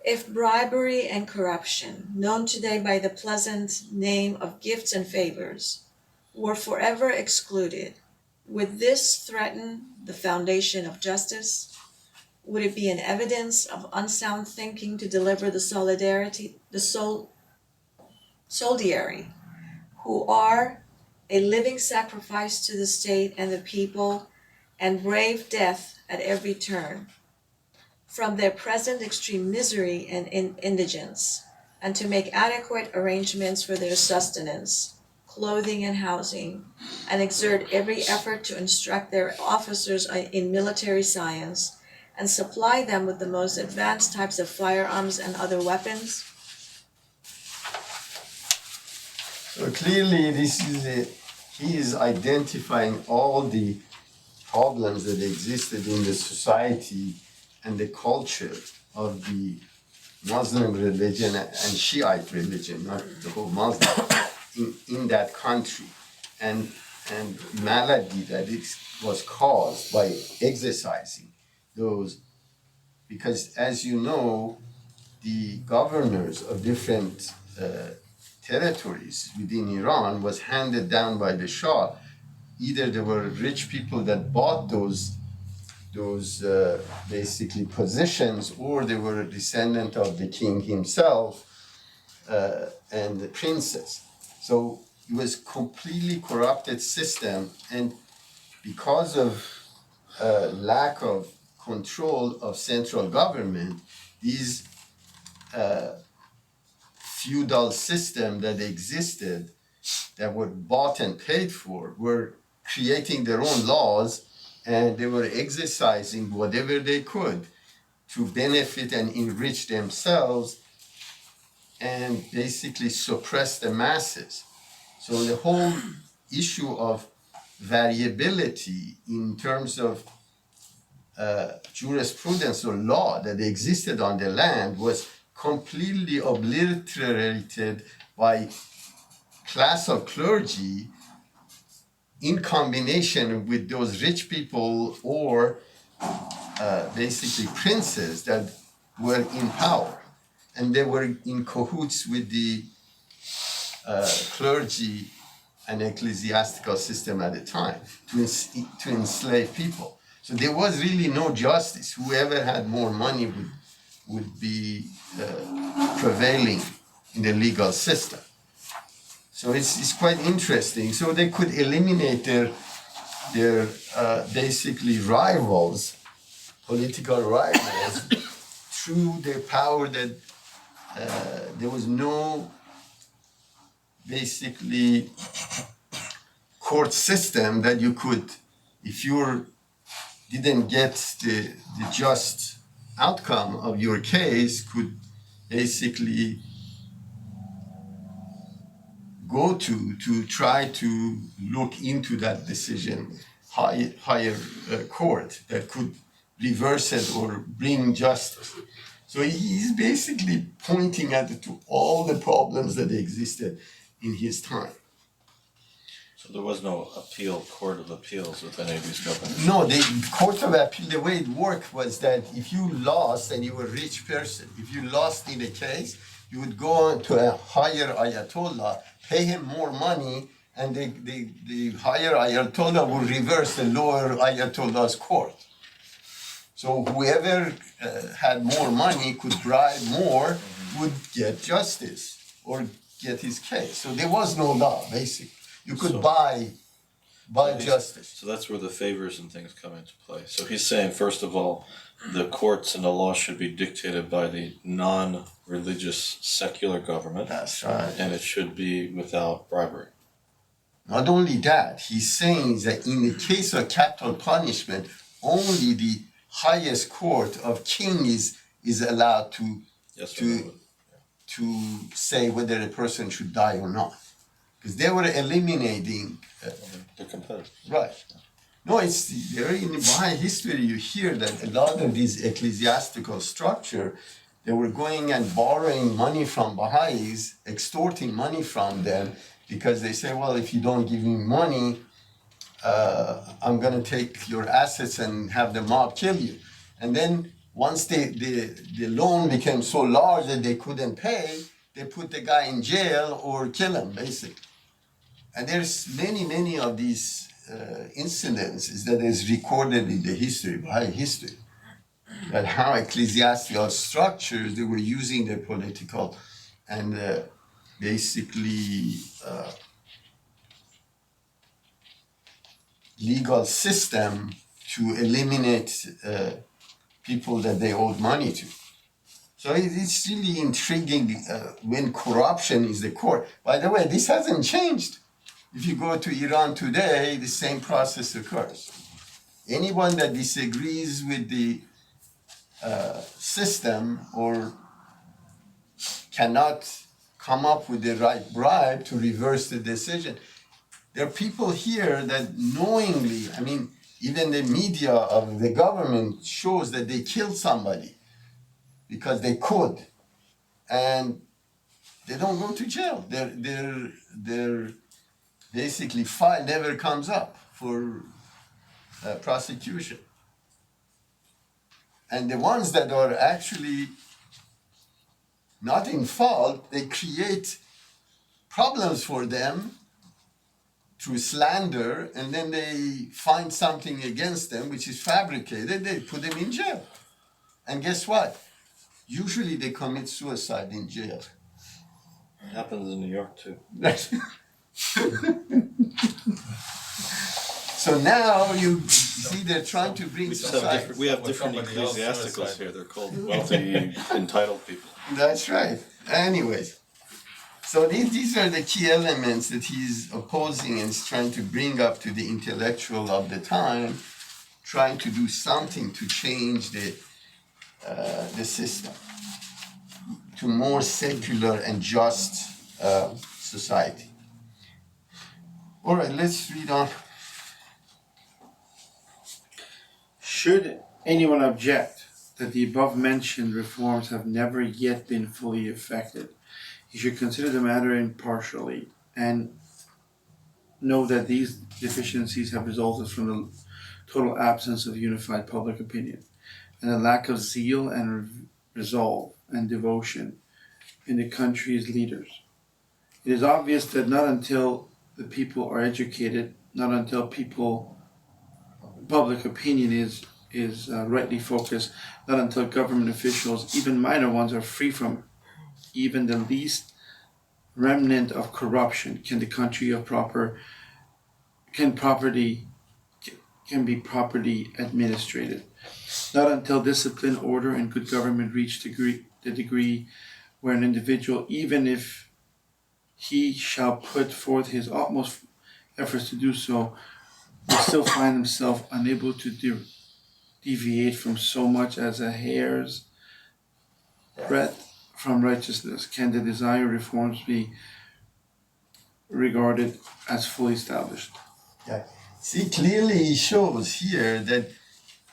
If bribery and corruption, known today by the pleasant name of gifts and favors, were forever excluded, would this threaten the foundation of justice? Would it be an evidence of unsound thinking to deliver the soldiery, who are a living sacrifice to the state and the people, and brave death at every turn, from their present extreme misery and indigence, and to make adequate arrangements for their sustenance, clothing, and housing, and exert every effort to instruct their officers in military science, and supply them with the most advanced types of firearms and other weapons? So clearly, he is identifying all the problems that existed in the society and the culture of the Muslim religion and Shiite religion, not the whole Muslim, in that country, and malady that it was caused by exercising those, because as you know, the governors of different territories within Iran was handed down by the Shah. Either there were rich people that bought those basically positions, or they were a descendant of the king himself and the princess. So it was completely corrupted system, and because of lack of control of central government, these feudal system that existed, that were bought and paid for, were creating their own laws, and they were exercising whatever they could to benefit and enrich themselves and basically suppress the masses. So the whole issue of variability in terms of jurisprudence or law that existed on the land was completely obliterated by class of clergy in combination with those rich people or basically princes that were in power. And they were in cahoots with the clergy and ecclesiastical system at the time to enslave people. So there was really no justice. Whoever had more money would be prevailing in the legal system. So it's quite interesting. So they could eliminate their basically rivals, political rivals, through their power that there was no basically court system that you could, if you didn't get the just outcome of your case, could basically go to try to look into that decision, higher court that could reverse it or bring justice. So he's basically pointing to all the problems that existed in his time. So there was no court of appeals with any of these governments? No, the court of appeal, the way it worked was that if you lost and you were a rich person, if you lost in a case, you would go on to a higher ayatollah, pay him more money, and the higher ayatollah would reverse the lower ayatollah's court. So whoever had more money, could bribe more, would get justice or get his case. So there was no law, basically. You could buy justice. So that's where the favors and things come into play. So he's saying, first of all, the courts and the law should be dictated by the non-religious secular government. That's right. And it should be without bribery. Not only that, he's saying that in the case of capital punishment, only the highest court of king is allowed to say whether a person should die or not. Because they were eliminating... the competitors. Right. No, it's there in Baha'i history you hear that a lot of these ecclesiastical structure, they were going and borrowing money from Baha'is, extorting money from them, because they say, well, if you don't give me money, I'm going to take your assets and have the mob kill you. And then once the loan became so large that they couldn't pay, they put the guy in jail or kill him, basically. And there's many of these incidences that is recorded in the history, Baha'i history, that how ecclesiastical structures, they were using their political and basically legal system to eliminate people that they owed money to. So it's really intriguing when corruption is the core. By the way, this hasn't changed. If you go to Iran today, the same process occurs. Anyone that disagrees with the system or cannot come up with the right bribe to reverse the decision, there are people here that knowingly, I mean, even the media of the government shows that they killed somebody because they could, and they don't go to jail. Their basically file never comes up for prosecution. And the ones that are actually not in fault, they create problems for them through slander, and then they find something against them which is fabricated, they put them in jail. And guess what? Usually they commit suicide in jail. It happens in New York too. So now you see they're trying to bring society. We have different ecclesiasticals here. They're called wealthy, entitled people. That's right. Anyways, so these are the key elements that he's opposing and is trying to bring up to the intellectual of the time, trying to do something to change the system to more secular and just society. All right, let's read on. Should anyone object that the above-mentioned reforms have never yet been fully effected, he should consider the matter impartially and know that these deficiencies have resulted from the total absence of unified public opinion and a lack of zeal and resolve and devotion in the country's leaders. It is obvious that not until the people are educated, not until public opinion is rightly focused, not until government officials, even minor ones, are free from even the least remnant of corruption, can be properly administrated. Not until discipline, order, and good government reach the degree where an individual, even if he shall put forth his utmost efforts to do so, will still find himself unable to deviate from so much as a hair's breadth from righteousness. Can the desired reforms be regarded as fully established? Yeah. See, clearly he shows here that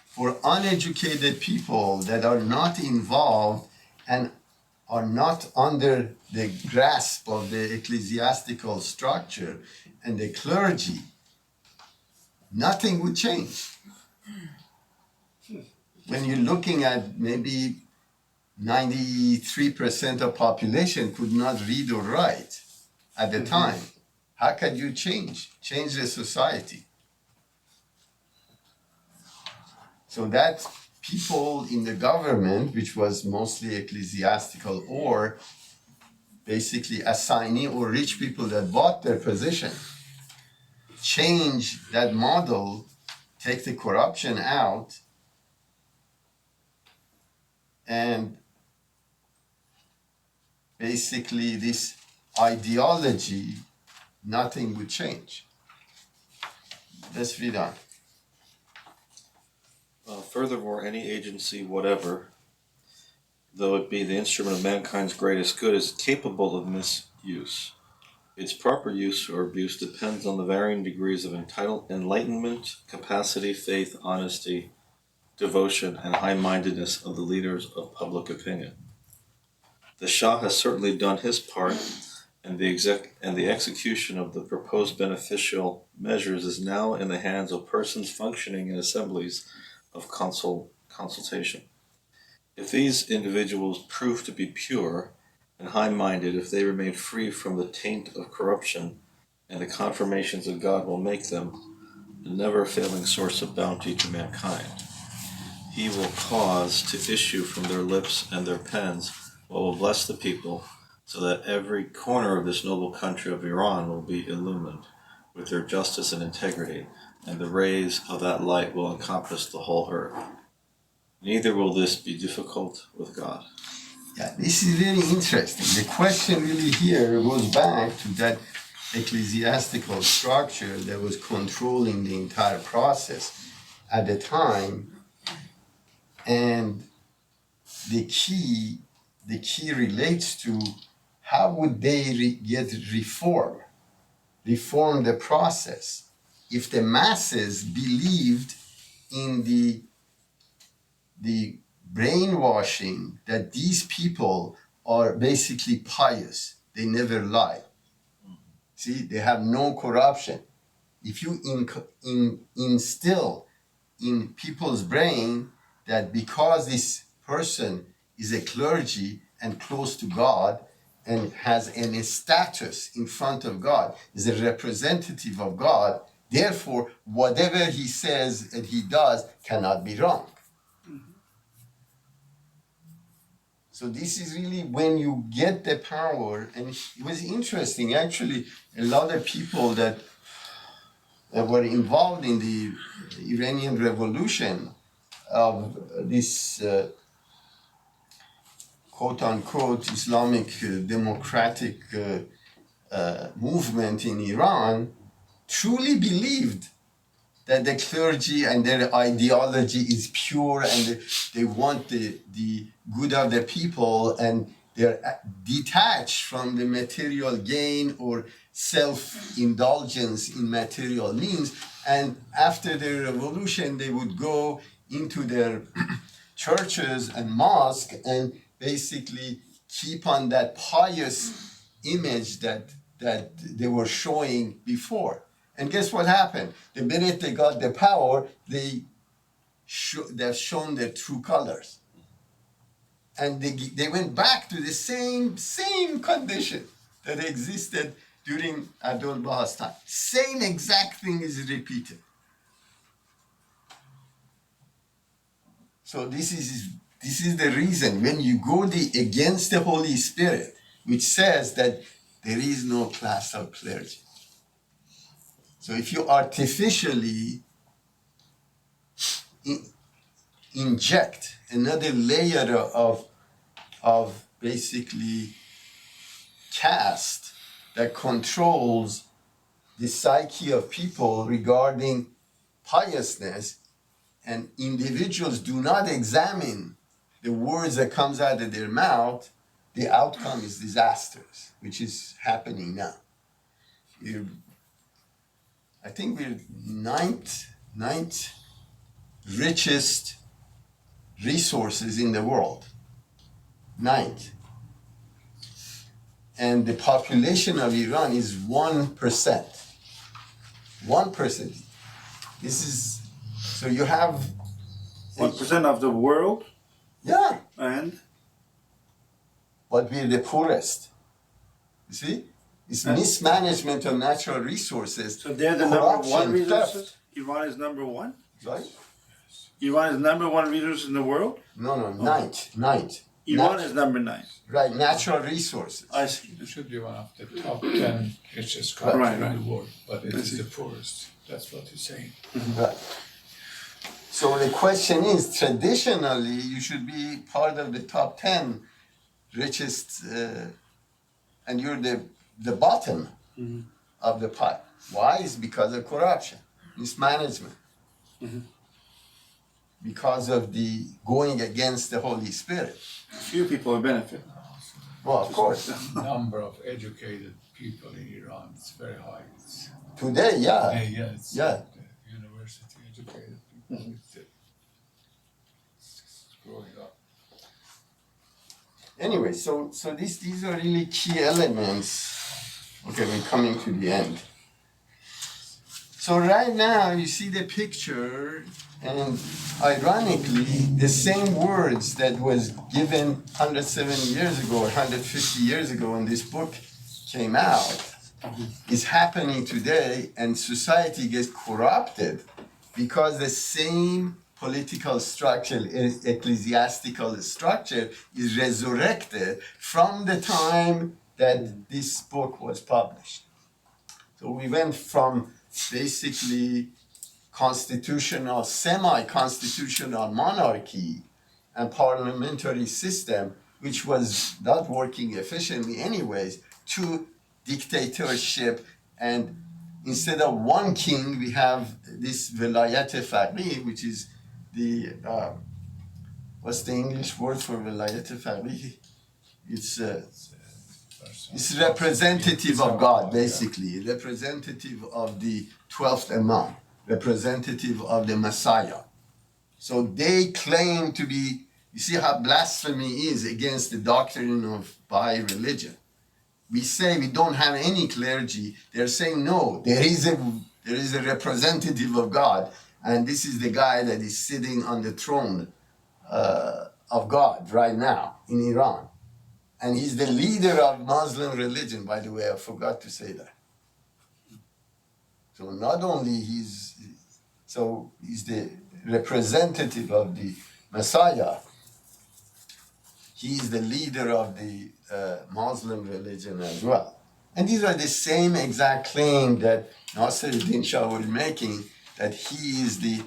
for uneducated people that are not involved and are not under the grasp of the ecclesiastical structure and the clergy, nothing would change. When you're looking at maybe 93% of population could not read or write at the time, how can you change the society? So that people in the government, which was mostly ecclesiastical or basically assignee or rich people that bought their position, change that model, take the corruption out, and basically this ideology, nothing would change. Let's read on. Furthermore, any agency whatever, though it be the instrument of mankind's greatest good, is capable of misuse. Its proper use or abuse depends on the varying degrees of enlightenment, capacity, faith, honesty, devotion, and high-mindedness of the leaders of public opinion. The Shah has certainly done his part, and the execution of the proposed beneficial measures is now in the hands of persons functioning in assemblies of consultation. If these individuals prove to be pure and high-minded, if they remain free from the taint of corruption, and the confirmations of God will make them a never-failing source of bounty to mankind, He will cause to issue from their lips and their pens what will bless the people, so that every corner of this noble country of Iran will be illumined with their justice and integrity, and the rays of that light will encompass the whole earth. Neither will this be difficult with God. Yeah, this is very interesting. The question really here goes back to that ecclesiastical structure that was controlling the entire process at the time. And the key relates to how would they get reform the process if the masses believed in the brainwashing that these people are basically pious. They never lie. See, they have no corruption. If you instill in people's brain that because this person is a clergy and close to God and has any status in front of God, is a representative of God, therefore, whatever he says and he does cannot be wrong. So this is really when you get the power, and it was interesting, actually, a lot of people that were involved in the Iranian Revolution of this quote-unquote Islamic democratic movement in Iran truly believed that the clergy and their ideology is pure and they want the good of the people and they're detached from the material gain or self-indulgence in material means. And after the revolution, they would go into their churches and mosques and basically keep on that pious image that they were showing before. And guess what happened? The minute they got the power, they've shown their true colors. And they went back to the same condition that existed during Abdul Baha's time. Same exact thing is repeated. So this is the reason when you go against the Holy Spirit, which says that there is no class of clergy. So if you artificially inject another layer of basically caste that controls the psyche of people regarding piousness, and individuals do not examine the words that comes out of their mouth, the outcome is disastrous, which is happening now. I think we're ninth richest resources in the world. Ninth. And the population of Iran is 1%. 1%. This is, so you have 1% of the world, yeah, and but we're the poorest. You see? It's mismanagement of natural resources. so they're the number corruption, one theft. resources. Iran is number one. Right? Iran is number one resource in the world. No, ninth. Iran is number 9. Right, natural resources. I see. It should be one of the top 10 richest countries Right, in right. the world, but it I is see. the poorest. That's what he's saying. Right. So the question is, traditionally, you should be part of the top 10 richest, and you're the bottom of the pie. Why? It's because of corruption, mismanagement. Because of the going against the Holy Spirit. Few people benefit. Well, of course. Number of educated people in Iran is very high. It's, Today, yeah. it's Yeah. the university educated people. It's growing up. Anyway, so these are really key elements. Okay, we're coming to the end. So right now you see the picture, and ironically, the same words that was given 170 years ago or 150 years ago when this book came out is happening today, and society gets corrupted because the same political structure, ecclesiastical structure is resurrected from the time that this book was published. So we went from basically constitutional, semi-constitutional monarchy and parliamentary system, which was not working efficiently anyways, to dictatorship, and instead of one king, we have this velayat faqih, which is the, what's the English word for velayat faqih? It's representative of God, basically, representative of the 12th Imam, representative of the Messiah. So they claim to be, you see how blasphemy is against the doctrine of Baha'i religion. We say we don't have any clergy. They're saying, no, there is a representative of God, and this is the guy that is sitting on the throne of God right now in Iran. And he's the leader of Muslim religion, by the way, I forgot to say that. So not only he's the representative of the Messiah, he's the leader of the Muslim religion as well. And these are the same exact claim that Nasruddin Shah was making, that he is the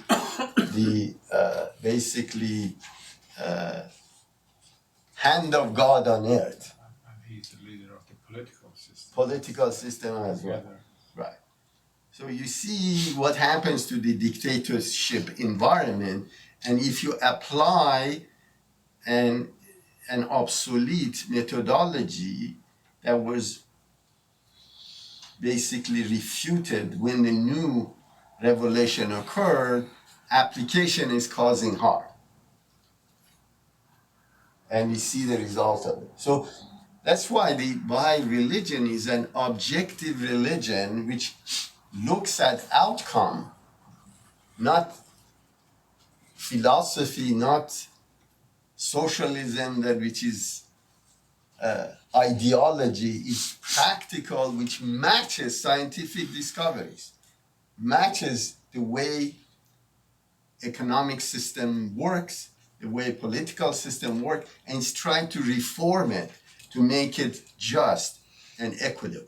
basically hand of God on earth. And he's the leader of the political system. Political system as well. Together. Right. So you see what happens to the dictatorship environment, and if you apply an obsolete methodology that was basically refuted when the new revelation occurred, application is causing harm. And we see the result of it. So that's why the Baha'i religion is an objective religion which looks at outcome, not philosophy, not socialism, that which is ideology, is practical, which matches scientific discoveries, matches the way economic system works, the way political system works, and it's trying to reform it to make it just and equitable.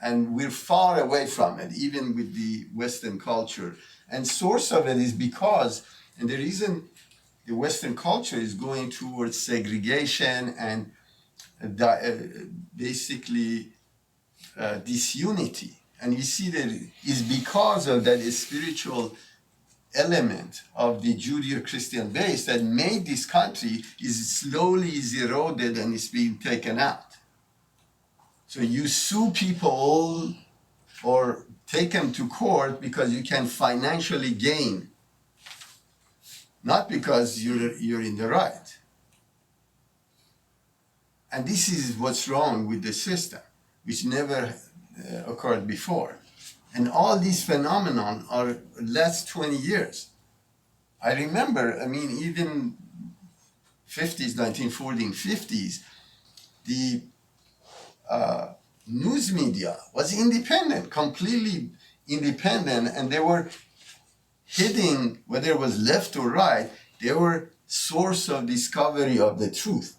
And we're far away from it, even with the Western culture. And source of it is because, and the reason the Western culture is going towards segregation and basically disunity. And you see that it's because of that spiritual element of the Judeo-Christian base that made this country is slowly eroded and it's being taken out. So you sue people or take them to court because you can financially gain, not because you're in the right. And this is what's wrong with the system, which never occurred before. And all these phenomenon are last 20 years. I remember, even 50s, 1940s, 50s, the news media was independent, completely independent, and they were hitting, whether it was left or right, they were source of discovery of the truth.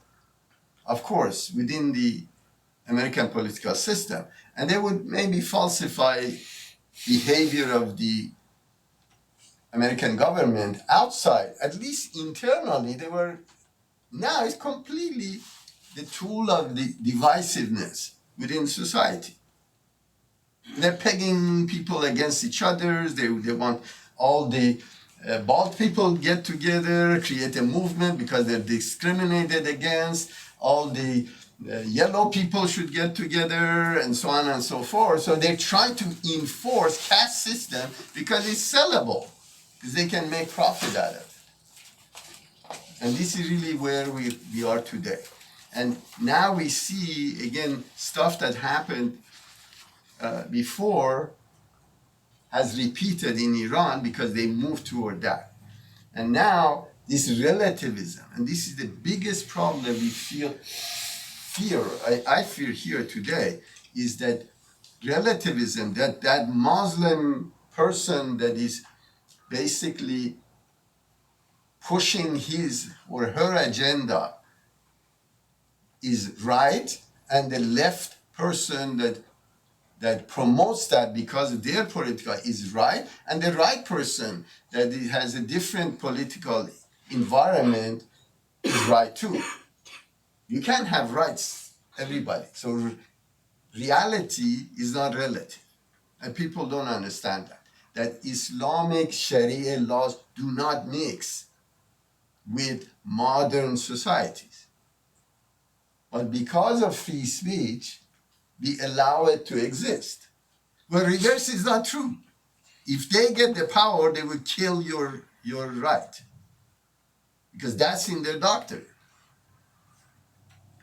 Of course, within the American political system. And they would maybe falsify behavior of the American government outside. At least internally, they were, now it's completely the tool of the divisiveness within society. They're pegging people against each other. They want all the bald people get together, create a movement because they're discriminated against. All the yellow people should get together, and so on and so forth. So they try to enforce caste system because it's sellable, because they can make profit out of it. And this is really where we are today. And now we see, again, stuff that happened before has repeated in Iran because they moved toward that. And now this relativism, and this is the biggest problem we I fear here today, is that relativism, that Muslim person that is basically pushing his or her agenda is right, and the left person that promotes that because of their political is right, and the right person that has a different political environment is right too. You can't have rights, everybody. So reality is not relative. And people don't understand that. That Islamic Sharia laws do not mix with modern societies. But because of free speech, we allow it to exist. But reverse is not true. If they get the power, they will kill your right. Because that's in their doctrine.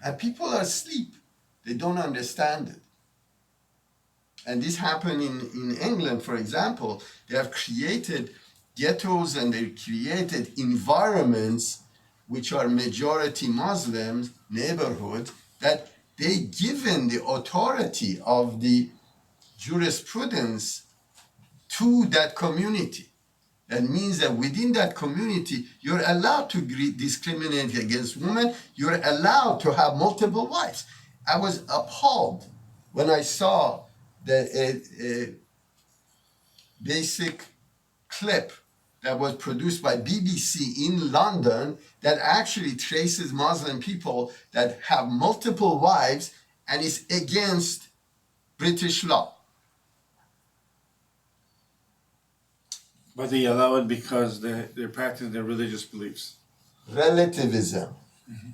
And people are asleep. They don't understand it. And this happened in England, for example. They have created ghettos and they created environments which are majority Muslims, neighborhoods, that they given the authority of the jurisprudence to that community. That means that within that community, you're allowed to discriminate against women. You're allowed to have multiple wives. I was appalled when I saw the basic clip that was produced by BBC in London that actually traces Muslim people that have multiple wives and is against British law. But they allow it because they're practicing their religious beliefs. Relativism.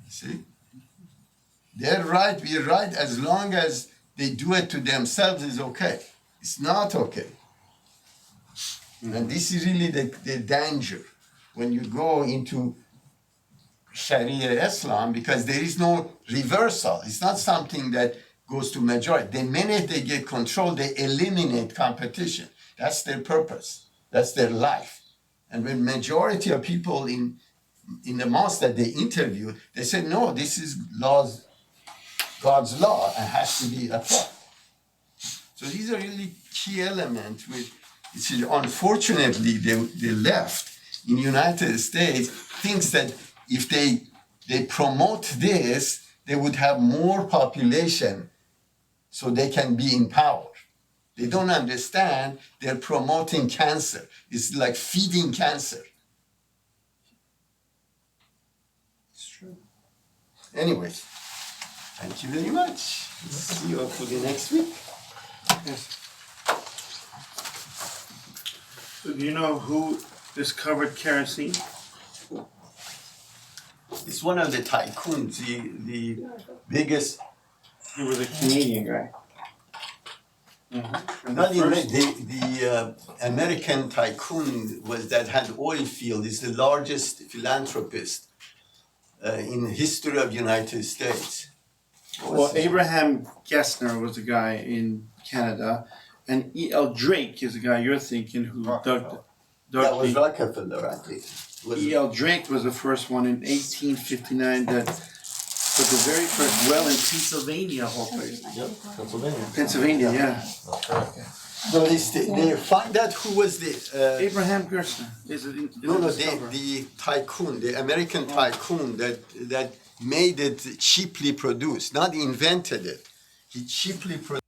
See? They're right, we're right, as long as they do it to themselves is okay. It's not okay. And this is really the danger when you go into Sharia Islam, because there is no reversal. It's not something that goes to majority. The minute they get control, they eliminate competition. That's their purpose. That's their life. And when majority of people in the mosque that they interviewed, they said, no, this is God's law and has to be applied. So these are really key elements which unfortunately the left in the United States thinks that if they promote this, they would have more population so they can be in power. They don't understand they're promoting cancer. It's like feeding cancer. Anyway, thank you very much. See you hopefully next week. Yes. So do you know who discovered kerosene? It's one of the tycoons, the biggest. He was a Canadian guy. And Not the first, the American tycoon was that had oil field is the largest philanthropist in the history of United States. well, Abraham Gessner was the guy in Canada, and E.L. Drake is the guy you're thinking who dug That was the Rockefeller, I think. Was E.L. Drake was the first one in 1859 that put the very first well in Pennsylvania, whole place. Pennsylvania, yeah. so they find out who was the Abraham Gessner is it? the tycoon, the American tycoon that made it cheaply produced, not invented it. He cheaply produced.